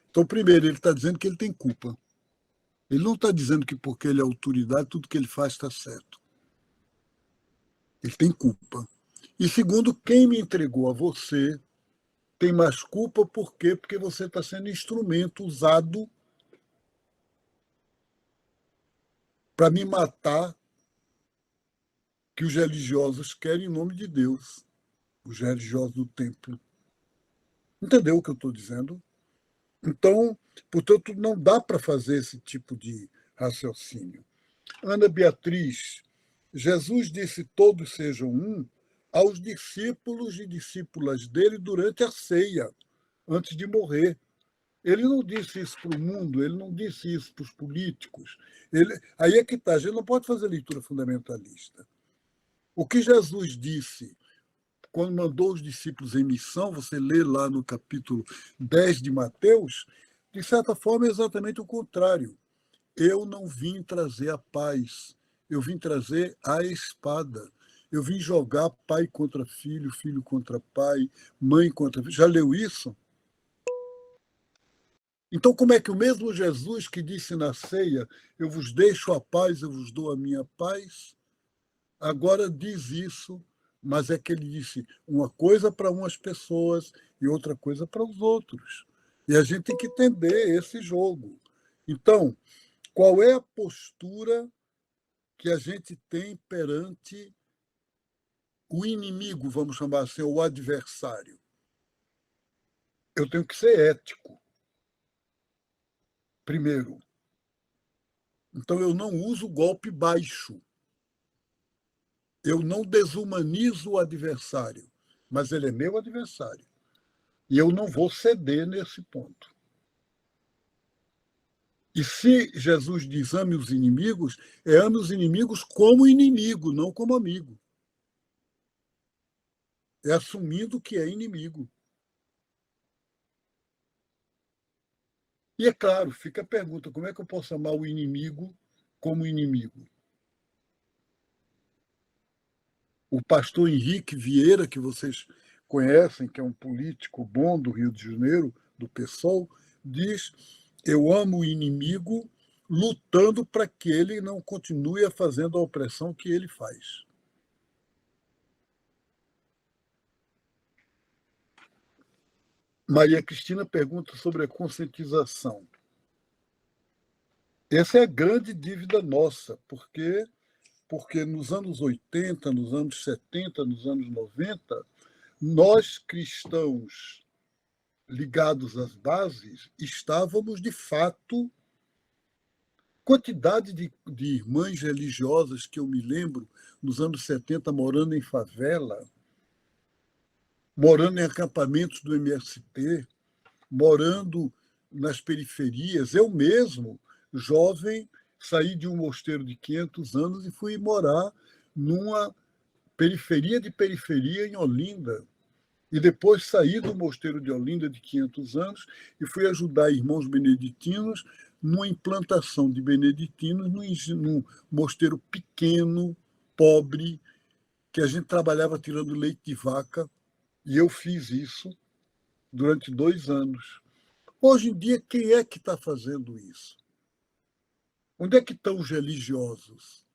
Então, primeiro, ele está dizendo que ele tem culpa. Ele não está dizendo que porque ele é autoridade, tudo que ele faz está certo. Ele tem culpa. E segundo, quem me entregou a você tem mais culpa, por quê? Porque você está sendo instrumento usado para me matar, que os religiosos querem em nome de Deus, os religiosos do templo. Entendeu o que eu estou dizendo? Então, portanto, não dá para fazer esse tipo de raciocínio. Ana Beatriz, Jesus disse: todos sejam um, aos discípulos e discípulas dele durante a ceia, antes de morrer. Ele não disse isso para o mundo, ele não disse isso para os políticos. Aí é que está, a gente não pode fazer leitura fundamentalista. O que Jesus disse quando mandou os discípulos em missão, você lê lá no capítulo 10 de Mateus, de certa forma é exatamente o contrário. Eu não vim trazer a paz, eu vim trazer a espada. Eu vim jogar pai contra filho, filho contra pai, mãe contra filho. Já leu isso? Então, como é que o mesmo Jesus que disse na ceia, eu vos deixo a paz, eu vos dou a minha paz, agora diz isso, mas é que ele disse uma coisa para umas pessoas e outra coisa para os outros. E a gente tem que entender esse jogo. Então, qual é a postura que a gente tem perante o inimigo, vamos chamar assim, o adversário? Eu tenho que ser ético, primeiro. Então, eu não uso golpe baixo. Eu não desumanizo o adversário, mas ele é meu adversário. E eu não vou ceder nesse ponto. E se Jesus diz ame os inimigos, é ame os inimigos como inimigo, não como amigo. É assumindo que é inimigo. E é claro, fica a pergunta, como é que eu posso amar o inimigo como inimigo? O pastor Henrique Vieira, que vocês conhecem, que é um político bom do Rio de Janeiro, do PSOL, diz: eu amo o inimigo lutando para que ele não continue fazendo a opressão que ele faz. Maria Cristina pergunta sobre a conscientização. Essa é a grande dívida nossa, porque nos anos 80, nos anos 70, nos anos 90, nós cristãos ligados às bases estávamos, de fato, quantidade de irmãs religiosas que eu me lembro nos anos 70 morando em favela, morando em acampamentos do MST, morando nas periferias. Eu mesmo, jovem, saí de um mosteiro de 500 anos e fui morar numa periferia de periferia em Olinda. E depois saí do mosteiro de Olinda de 500 anos e fui ajudar irmãos beneditinos numa implantação de beneditinos num mosteiro pequeno, pobre, que a gente trabalhava tirando leite de vaca, e eu fiz isso durante 2 anos. Hoje em dia, quem é que está fazendo isso? Onde é que estão os religiosos?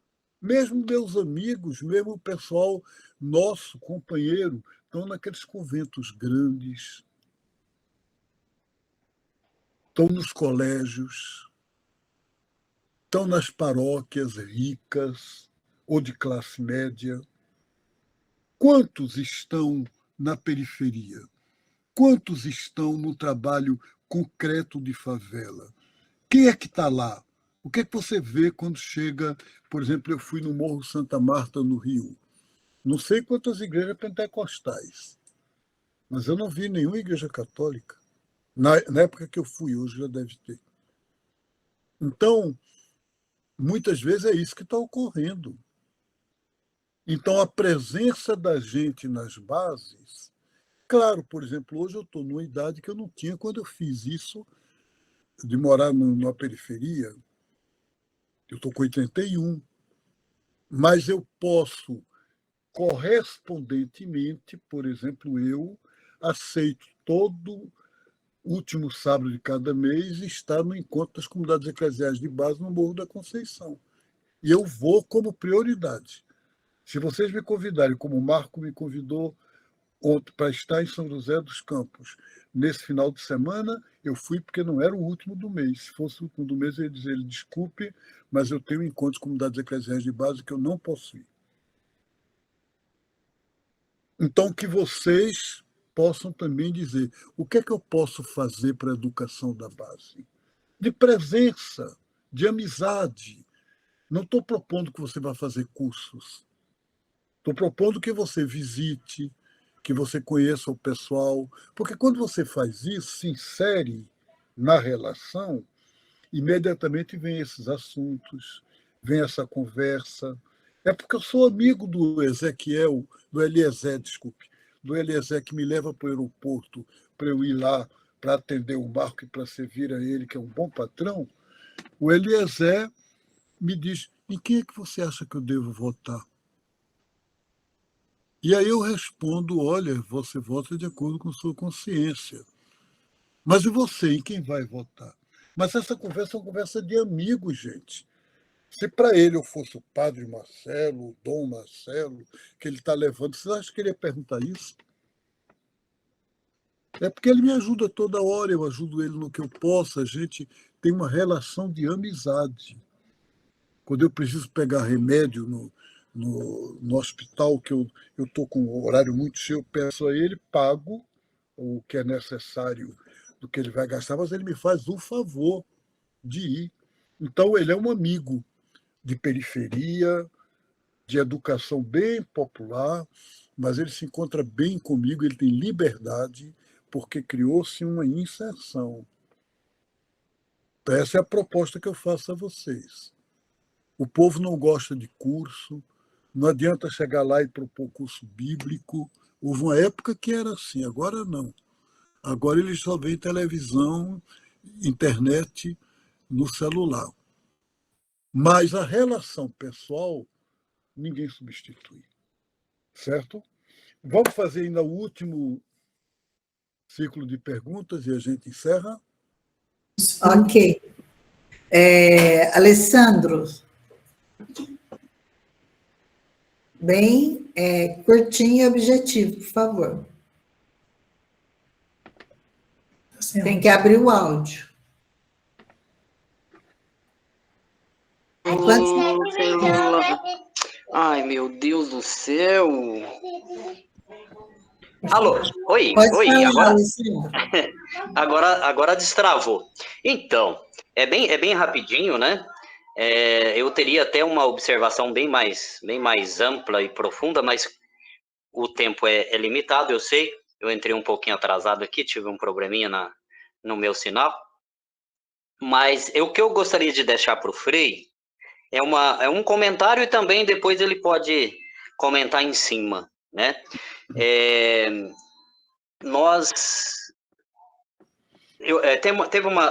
Mesmo meus amigos, mesmo o pessoal nosso, companheiro, estão naqueles conventos grandes, estão nos colégios, estão nas paróquias ricas ou de classe média. Quantos estão na periferia? Quantos estão no trabalho concreto de favela? Quem é que está lá? O que é que você vê quando chega, por exemplo, eu fui no Morro Santa Marta, no Rio. Não sei quantas igrejas pentecostais, mas eu não vi nenhuma igreja católica. Na época que eu fui, hoje já deve ter. Então, muitas vezes é isso que está ocorrendo. Então, a presença da gente nas bases. Claro, por exemplo, hoje eu estou numa idade que eu não tinha quando eu fiz isso, de morar numa periferia. Eu estou com 81. Mas eu posso correspondentemente, por exemplo, eu aceito todo último sábado de cada mês estar no encontro das comunidades eclesiais de base no Morro da Conceição. E eu vou como prioridade. Se vocês me convidarem, como o Marco me convidou ontem para estar em São José dos Campos, nesse final de semana, eu fui porque não era o último do mês. Se fosse o último do mês, eu ia dizer, desculpe, mas eu tenho encontros com comunidades eclesiais de base que eu não posso ir. Então, que vocês possam também dizer o que é que eu posso fazer para a educação da base? De presença, de amizade. Não estou propondo que você vá fazer cursos. Estou propondo que você visite, que você conheça o pessoal, porque quando você faz isso, se insere na relação, imediatamente vem esses assuntos, vem essa conversa. É porque eu sou amigo do Ezequiel, do Eliezer, desculpe, do Eliezer que me leva para o aeroporto para eu ir lá para atender o Marco e para servir a ele, que é um bom patrão. O Eliezer me diz, em quem é que você acha que eu devo votar? E aí eu respondo, olha, você vota de acordo com sua consciência. Mas e você, em quem vai votar? Mas essa conversa é uma conversa de amigos, gente. Se para ele eu fosse o padre Marcelo, o Dom Marcelo, que ele está levando, vocês acham que ele ia perguntar isso? É porque ele me ajuda toda hora, eu ajudo ele no que eu posso, a gente tem uma relação de amizade. Quando eu preciso pegar remédio no hospital, que eu estou com um horário muito cheio, eu peço a ele, pago o que é necessário do que ele vai gastar, mas ele me faz o favor de ir. Então, ele é um amigo de periferia, de educação bem popular, mas ele se encontra bem comigo, ele tem liberdade, porque criou-se uma inserção. Essa é a proposta que eu faço a vocês. O povo não gosta de curso, não adianta chegar lá e propor curso bíblico. Houve uma época que era assim, agora não. Agora eles só veem televisão, internet no celular. Mas a relação pessoal, ninguém substitui. Certo? Vamos fazer ainda o último ciclo de perguntas e a gente encerra? Ok. Alessandro, bem curtinho e objetivo, por favor. Tem que abrir o áudio. Ai, meu Deus do céu. Alô, oi, Pode oi, falar, agora, Alessandro. agora destravou. Então, é bem rapidinho, né? Eu teria até uma observação bem mais ampla e profunda, mas o tempo é limitado, eu sei. Eu entrei um pouquinho atrasado aqui, tive um probleminha no meu sinal. Mas o que eu gostaria de deixar para o Frei é um comentário e também depois ele pode comentar em cima, né?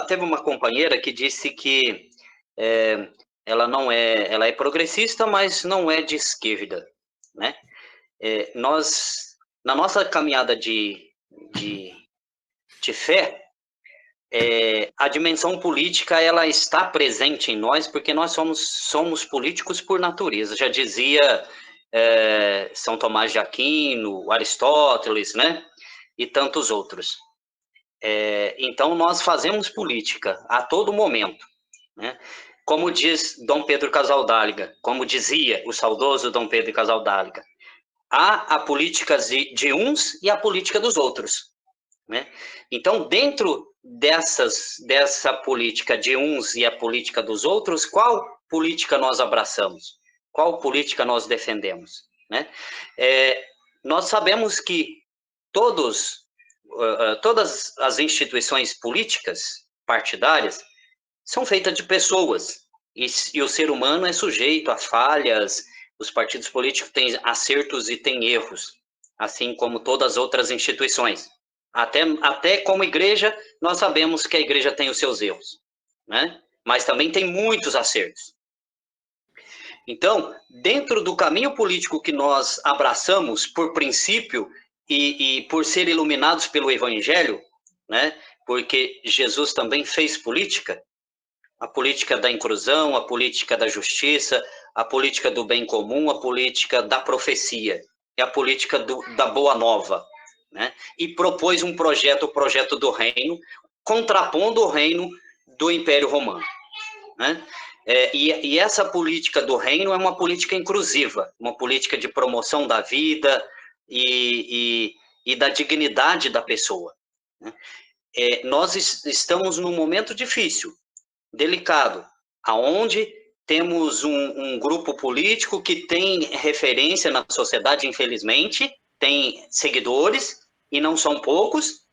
Teve uma companheira que disse que ela é progressista, mas não é de esquerda, né? Na nossa caminhada de fé, a dimensão política ela está presente em nós porque nós somos políticos por natureza. Já dizia São Tomás de Aquino, Aristóteles, né? E tantos outros. Então, nós fazemos política a todo momento, né? Como diz Dom Pedro Casaldáliga, como dizia o saudoso Dom Pedro Casaldáliga, há a política de uns e a política dos outros, né? Então, dentro dessa política de uns e a política dos outros, qual política nós abraçamos? Qual política nós defendemos, né? Nós sabemos que todas as instituições políticas partidárias são feitas de pessoas e o ser humano é sujeito a falhas. Os partidos políticos têm acertos e têm erros, assim como todas as outras instituições. Até como igreja, nós sabemos que a igreja tem os seus erros, né? Mas também tem muitos acertos. Então, dentro do caminho político que nós abraçamos por princípio e por ser iluminados pelo Evangelho, né? Porque Jesus também fez política, a política da inclusão, a política da justiça, a política do bem comum, a política da profecia, e a política da boa nova, né? E propôs um projeto, o projeto do reino, contrapondo o reino do Império Romano, né? E essa política do reino é uma política inclusiva, uma política de promoção da vida e da dignidade da pessoa, né? Nós estamos num momento difícil, delicado, aonde temos um grupo político que tem referência na sociedade, infelizmente, tem seguidores, e não são poucos,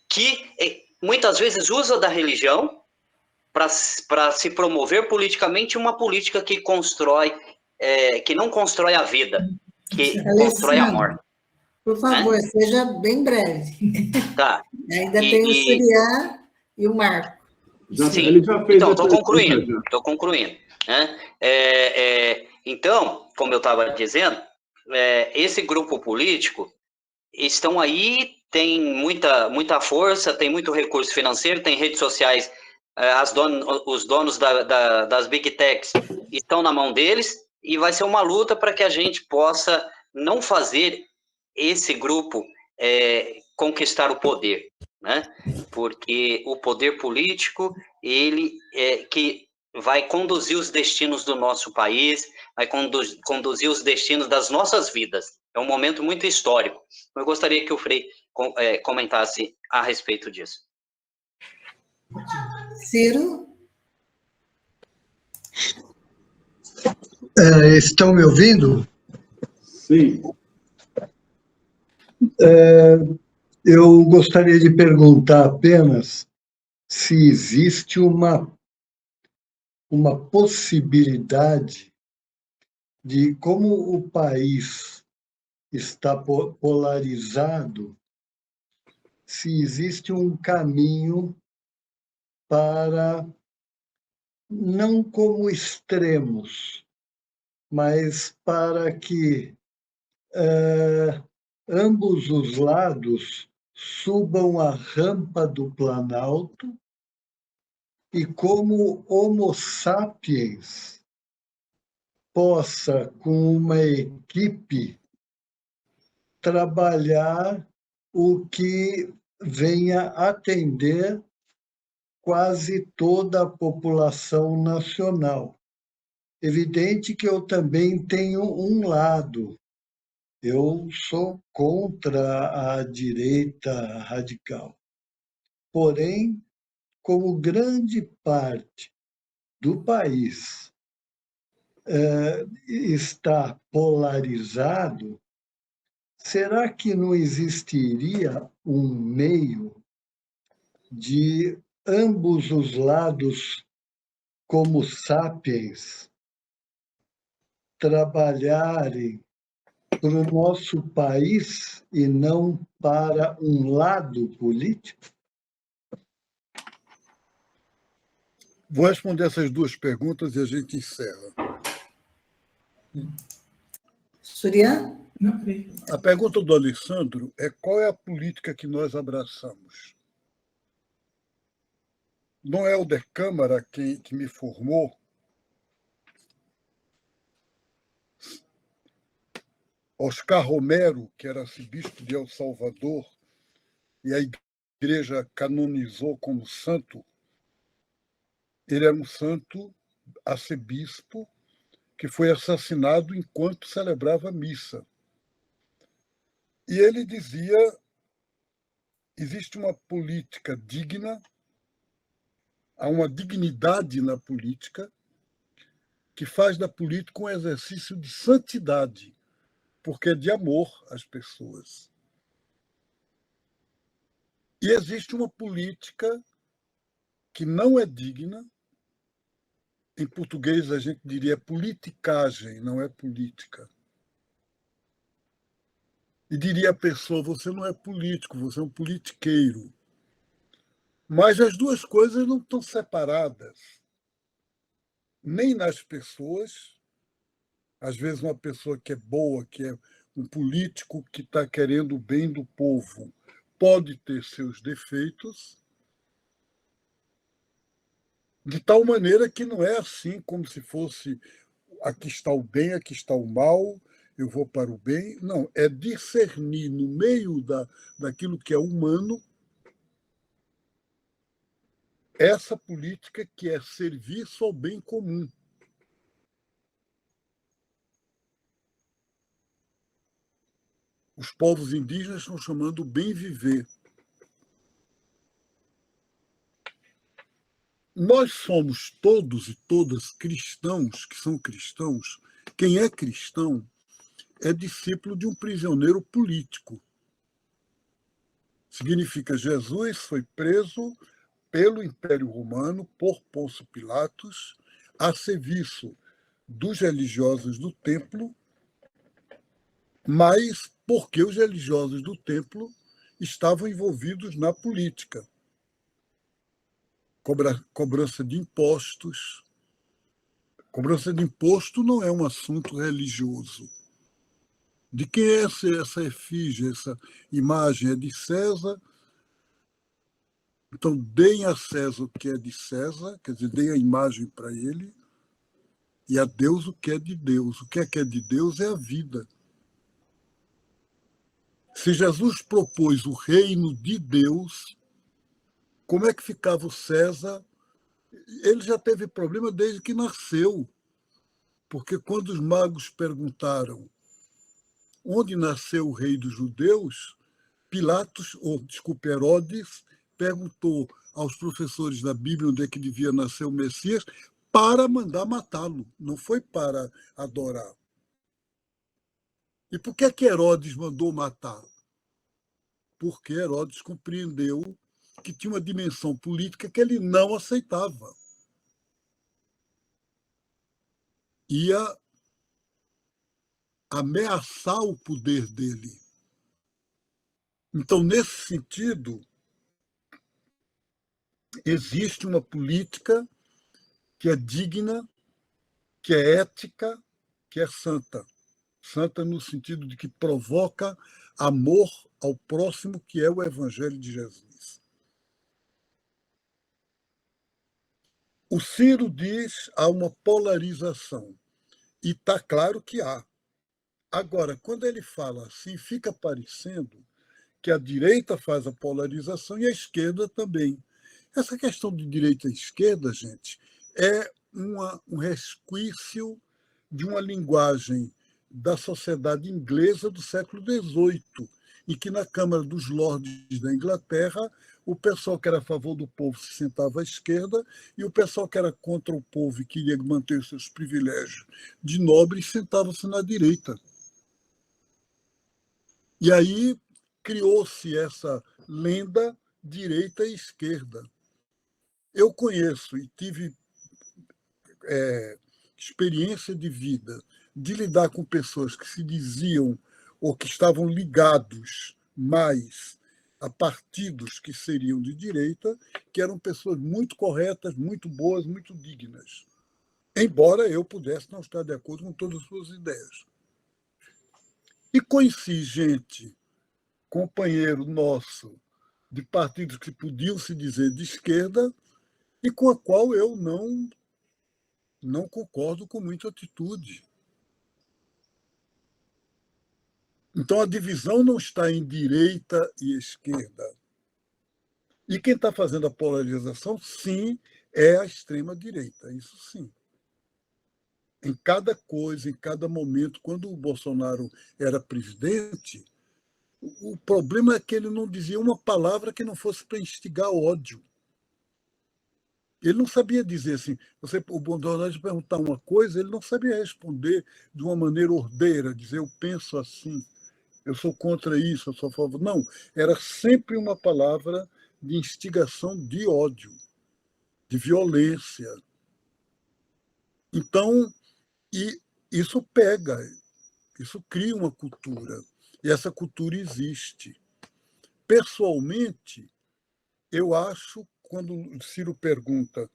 que muitas vezes usa da religião para se promover politicamente uma política que constrói, que não constrói a vida, que constrói a morte. Por favor, seja bem breve. Tá. Ainda tem o Surian e o Marco. Sim, ele já fez então, a estou pergunta, concluindo. Né? Então, como eu estava dizendo, esse grupo político estão aí, tem muita força, tem muito recurso financeiro, tem redes sociais, os donos das Big Techs estão na mão deles, e vai ser uma luta para que a gente possa não fazer esse grupo conquistar o poder, né? Porque o poder político, ele que vai conduzir os destinos do nosso país, vai conduzir os destinos das nossas vidas. É um momento muito histórico. Eu gostaria que o Frei comentasse a respeito disso. Ciro? Estão me ouvindo? Sim. Eu gostaria de perguntar apenas se existe uma possibilidade de, como o país está polarizado, se existe um caminho para, não como extremos, mas para que ambos os lados subam a rampa do Planalto e como Homo sapiens possa, com uma equipe, trabalhar o que venha atender quase toda a população nacional. Evidente que eu também tenho um lado. Eu sou contra a direita radical. Porém, como grande parte do país está polarizado, será que não existiria um meio de ambos os lados, como sapiens, trabalharem para o nosso país e não para um lado político? Vou responder essas duas perguntas e a gente encerra. Surian? Não, peraí. A pergunta do Alessandro é: qual é a política que nós abraçamos? Não é o Helder Câmara que me formou? Oscar Romero, que era arcebispo de El Salvador, e a igreja canonizou como santo, ele era um santo arcebispo que foi assassinado enquanto celebrava a missa. E ele dizia: existe uma política digna, há uma dignidade na política que faz da política um exercício de santidade, porque é de amor às pessoas. E existe uma política que não é digna. Em português a gente diria politicagem, não é política. E diria a pessoa: você não é político, você é um politiqueiro. Mas as duas coisas não estão separadas. nem nas pessoas. Às vezes, uma pessoa que é boa, que é um político que está querendo o bem do povo, pode ter seus defeitos, de tal maneira que não é assim como se fosse aqui está o bem, aqui está o mal, eu vou para o bem. Não, é discernir no meio daquilo que é humano essa política que é serviço ao bem comum. Os povos indígenas estão chamando bem viver. Nós somos todos e todas cristãos, que são cristãos. Quem é cristão é discípulo de um prisioneiro político. Significa Jesus foi preso pelo Império Romano, por Pôncio Pilatos, a serviço dos religiosos do templo, mas porque os religiosos do templo estavam envolvidos na política. Cobrança de impostos. Cobrança de imposto não é um assunto religioso. De quem é essa efígie, essa imagem? É de César. Então, deem a César o que é de César, quer dizer, deem a imagem para ele, e a Deus o que é de Deus. O que é de Deus é a vida. Se Jesus propôs o reino de Deus, como é que ficava o César? Ele já teve problema desde que nasceu, porque quando os magos perguntaram onde nasceu o rei dos judeus, Herodes perguntou aos professores da Bíblia onde é que devia nascer o Messias para mandar matá-lo, não foi para adorar. E por que Herodes mandou matar? Porque Herodes compreendeu que tinha uma dimensão política que ele não aceitava. Ia ameaçar o poder dele. Então, nesse sentido, existe uma política que é digna, que é ética, que é santa. Santa no sentido de que provoca amor ao próximo, que é o Evangelho de Jesus. O Ciro diz que há uma polarização, e está claro que há. Agora, quando ele fala assim, fica parecendo que a direita faz a polarização e a esquerda também. Essa questão de direita e esquerda, gente, é um resquício de uma linguagem da sociedade inglesa do século XVIII, em que na Câmara dos Lordes da Inglaterra o pessoal que era a favor do povo se sentava à esquerda e o pessoal que era contra o povo e queria manter os seus privilégios de nobre sentava-se na direita. E aí criou-se essa lenda direita e esquerda. Eu conheço e tive experiência de vida de lidar com pessoas que se diziam ou que estavam ligados mais a partidos que seriam de direita, que eram pessoas muito corretas, muito boas, muito dignas. Embora eu pudesse não estar de acordo com todas as suas ideias. E conheci gente, companheiro nosso, de partidos que podiam se dizer de esquerda e com a qual eu não concordo com muita atitude. Então, a divisão não está em direita e esquerda. E quem está fazendo a polarização, sim, é a extrema-direita, isso sim. Em cada coisa, em cada momento, quando o Bolsonaro era presidente, o problema é que ele não dizia uma palavra que não fosse para instigar ódio. Ele não sabia dizer assim. O Bolsonaro perguntar uma coisa, ele não sabia responder de uma maneira ordeira, dizer eu penso assim, eu sou contra isso, eu sou a favor. Não, era sempre uma palavra de instigação de ódio, de violência. Então, e isso pega, isso cria uma cultura, e essa cultura existe. Pessoalmente, eu acho, quando o Ciro pergunta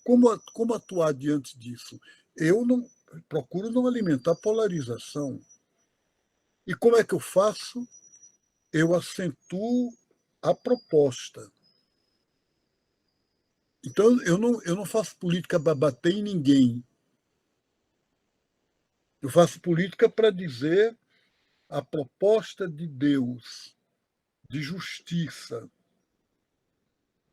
como atuar diante disso? Eu não procuro não alimentar polarização. E como é que eu faço? Eu acentuo a proposta. Então, eu não faço política para bater em ninguém. Eu faço política para dizer a proposta de Deus, de justiça,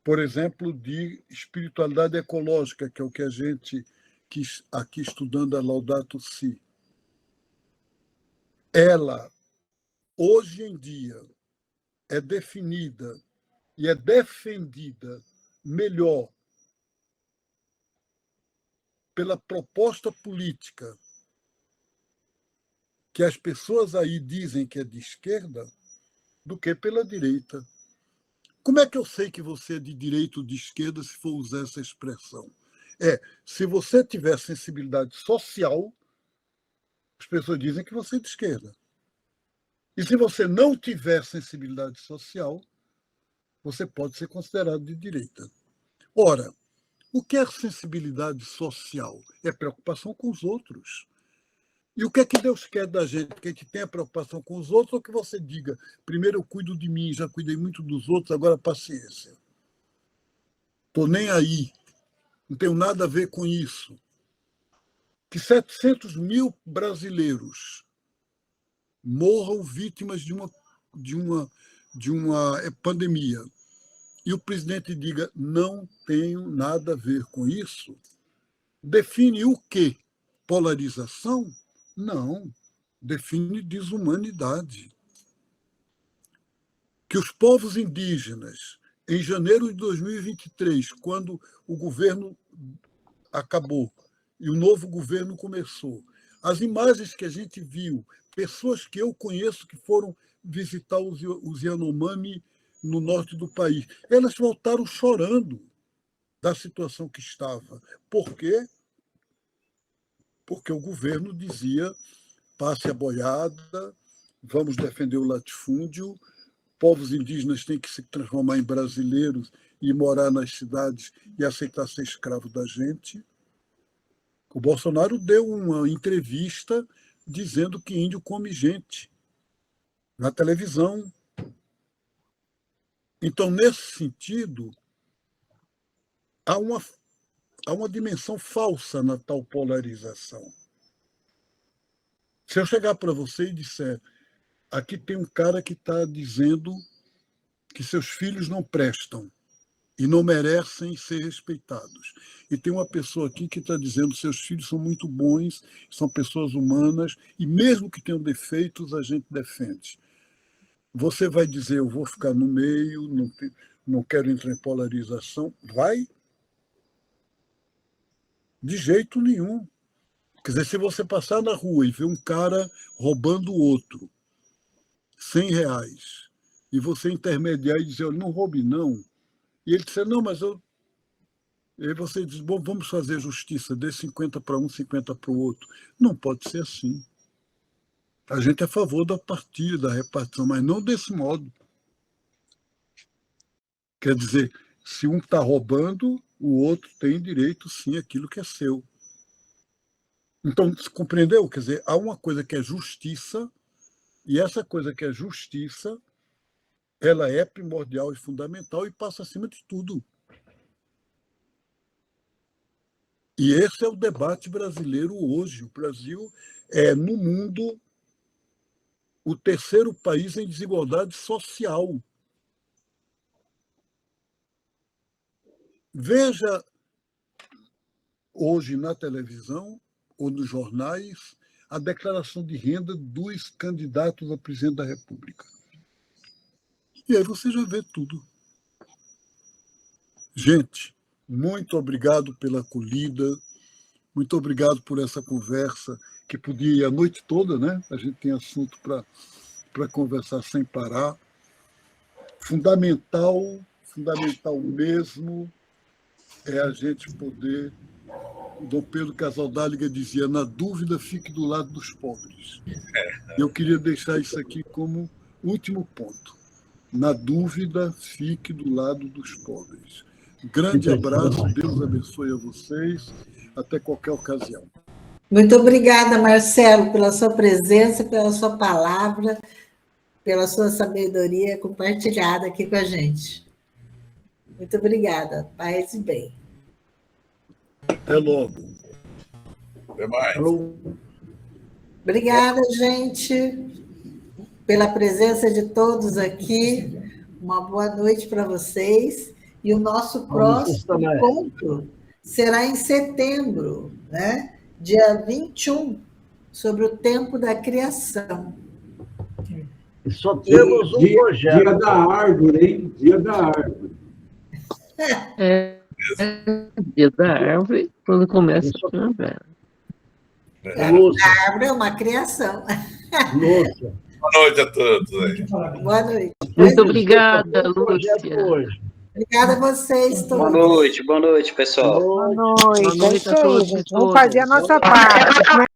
por exemplo, de espiritualidade ecológica, que é o que a gente quis aqui estudando a Laudato Si. Ela, hoje em dia, é definida e é defendida melhor pela proposta política que as pessoas aí dizem que é de esquerda do que pela direita. Como é que eu sei que você é de direita ou de esquerda se for usar essa expressão? Se você tiver sensibilidade social, as pessoas dizem que você é de esquerda. E se você não tiver sensibilidade social, você pode ser considerado de direita. Ora, o que é sensibilidade social? É preocupação com os outros. E o que é que Deus quer da gente? Que a gente tenha preocupação com os outros ou que você diga, primeiro eu cuido de mim, já cuidei muito dos outros, agora paciência. Estou nem aí. Não tenho nada a ver com isso. Que 700 mil brasileiros morram vítimas de uma pandemia. E o presidente diga, não tenho nada a ver com isso. Define o quê? Polarização? Não. Define desumanidade. Que os povos indígenas, em janeiro de 2023, quando o governo acabou e o novo governo começou, as imagens que a gente viu, pessoas que eu conheço que foram visitar os Yanomami no norte do país, elas voltaram chorando da situação que estava. Por quê? Porque o governo dizia, passe a boiada, vamos defender o latifúndio, povos indígenas têm que se transformar em brasileiros e morar nas cidades e aceitar ser escravo da gente. O Bolsonaro deu uma entrevista dizendo que índio come gente na televisão. Então, nesse sentido, há uma dimensão falsa na tal polarização. Se eu chegar para você e disser, aqui tem um cara que está dizendo que seus filhos não prestam e não merecem ser respeitados. E tem uma pessoa aqui que está dizendo que seus filhos são muito bons, são pessoas humanas, e mesmo que tenham defeitos, a gente defende. Você vai dizer, eu vou ficar no meio, não quero entrar em polarização. Vai? De jeito nenhum. Quer dizer, se você passar na rua e ver um cara roubando o outro, R$100, e você intermediar e dizer, não roube não, e ele disser, não, mas eu... E aí você diz, bom, vamos fazer justiça, dê 50 para um, 50 para o outro. Não pode ser assim. A gente é a favor da partilha, da repartição, mas não desse modo. Quer dizer, se um está roubando, o outro tem direito, sim, àquilo que é seu. Então, você compreendeu? Quer dizer, há uma coisa que é justiça, e essa coisa que é justiça, ela é primordial e fundamental e passa acima de tudo. E esse é o debate brasileiro hoje. O Brasil é, no mundo, o terceiro país em desigualdade social. Veja hoje na televisão ou nos jornais a declaração de renda dos candidatos a presidente da República. E aí você já vê tudo. Gente, muito obrigado pela acolhida, muito obrigado por essa conversa, que podia ir a noite toda, né? A gente tem assunto para conversar sem parar. Fundamental mesmo, é a gente poder... O Dom Pedro Casaldáliga dizia, na dúvida, fique do lado dos pobres. Eu queria deixar isso aqui como último ponto. Na dúvida, fique do lado dos pobres. Grande abraço, Deus abençoe a vocês. Até qualquer ocasião. Muito obrigada, Marcelo, pela sua presença, pela sua palavra, pela sua sabedoria compartilhada aqui com a gente. Muito obrigada. Paz e bem. Até logo. Até mais. Obrigada, gente, pela presença de todos aqui. Uma boa noite para vocês. E o nosso próximo encontro será em setembro, né? Dia 21, sobre o tempo da criação. E só temos um projeto. Dia da árvore, hein? Dia da árvore. Dia da árvore, quando começa a primavera. A árvore é uma criação. Nossa. Boa noite a todos. Aí. Boa noite. Muito obrigada, Lúcia. Obrigada a vocês todos. Boa noite, pessoal. Boa noite. Boa noite É a isso aí, todos e gente. Vamos todas. fazer a nossa parte.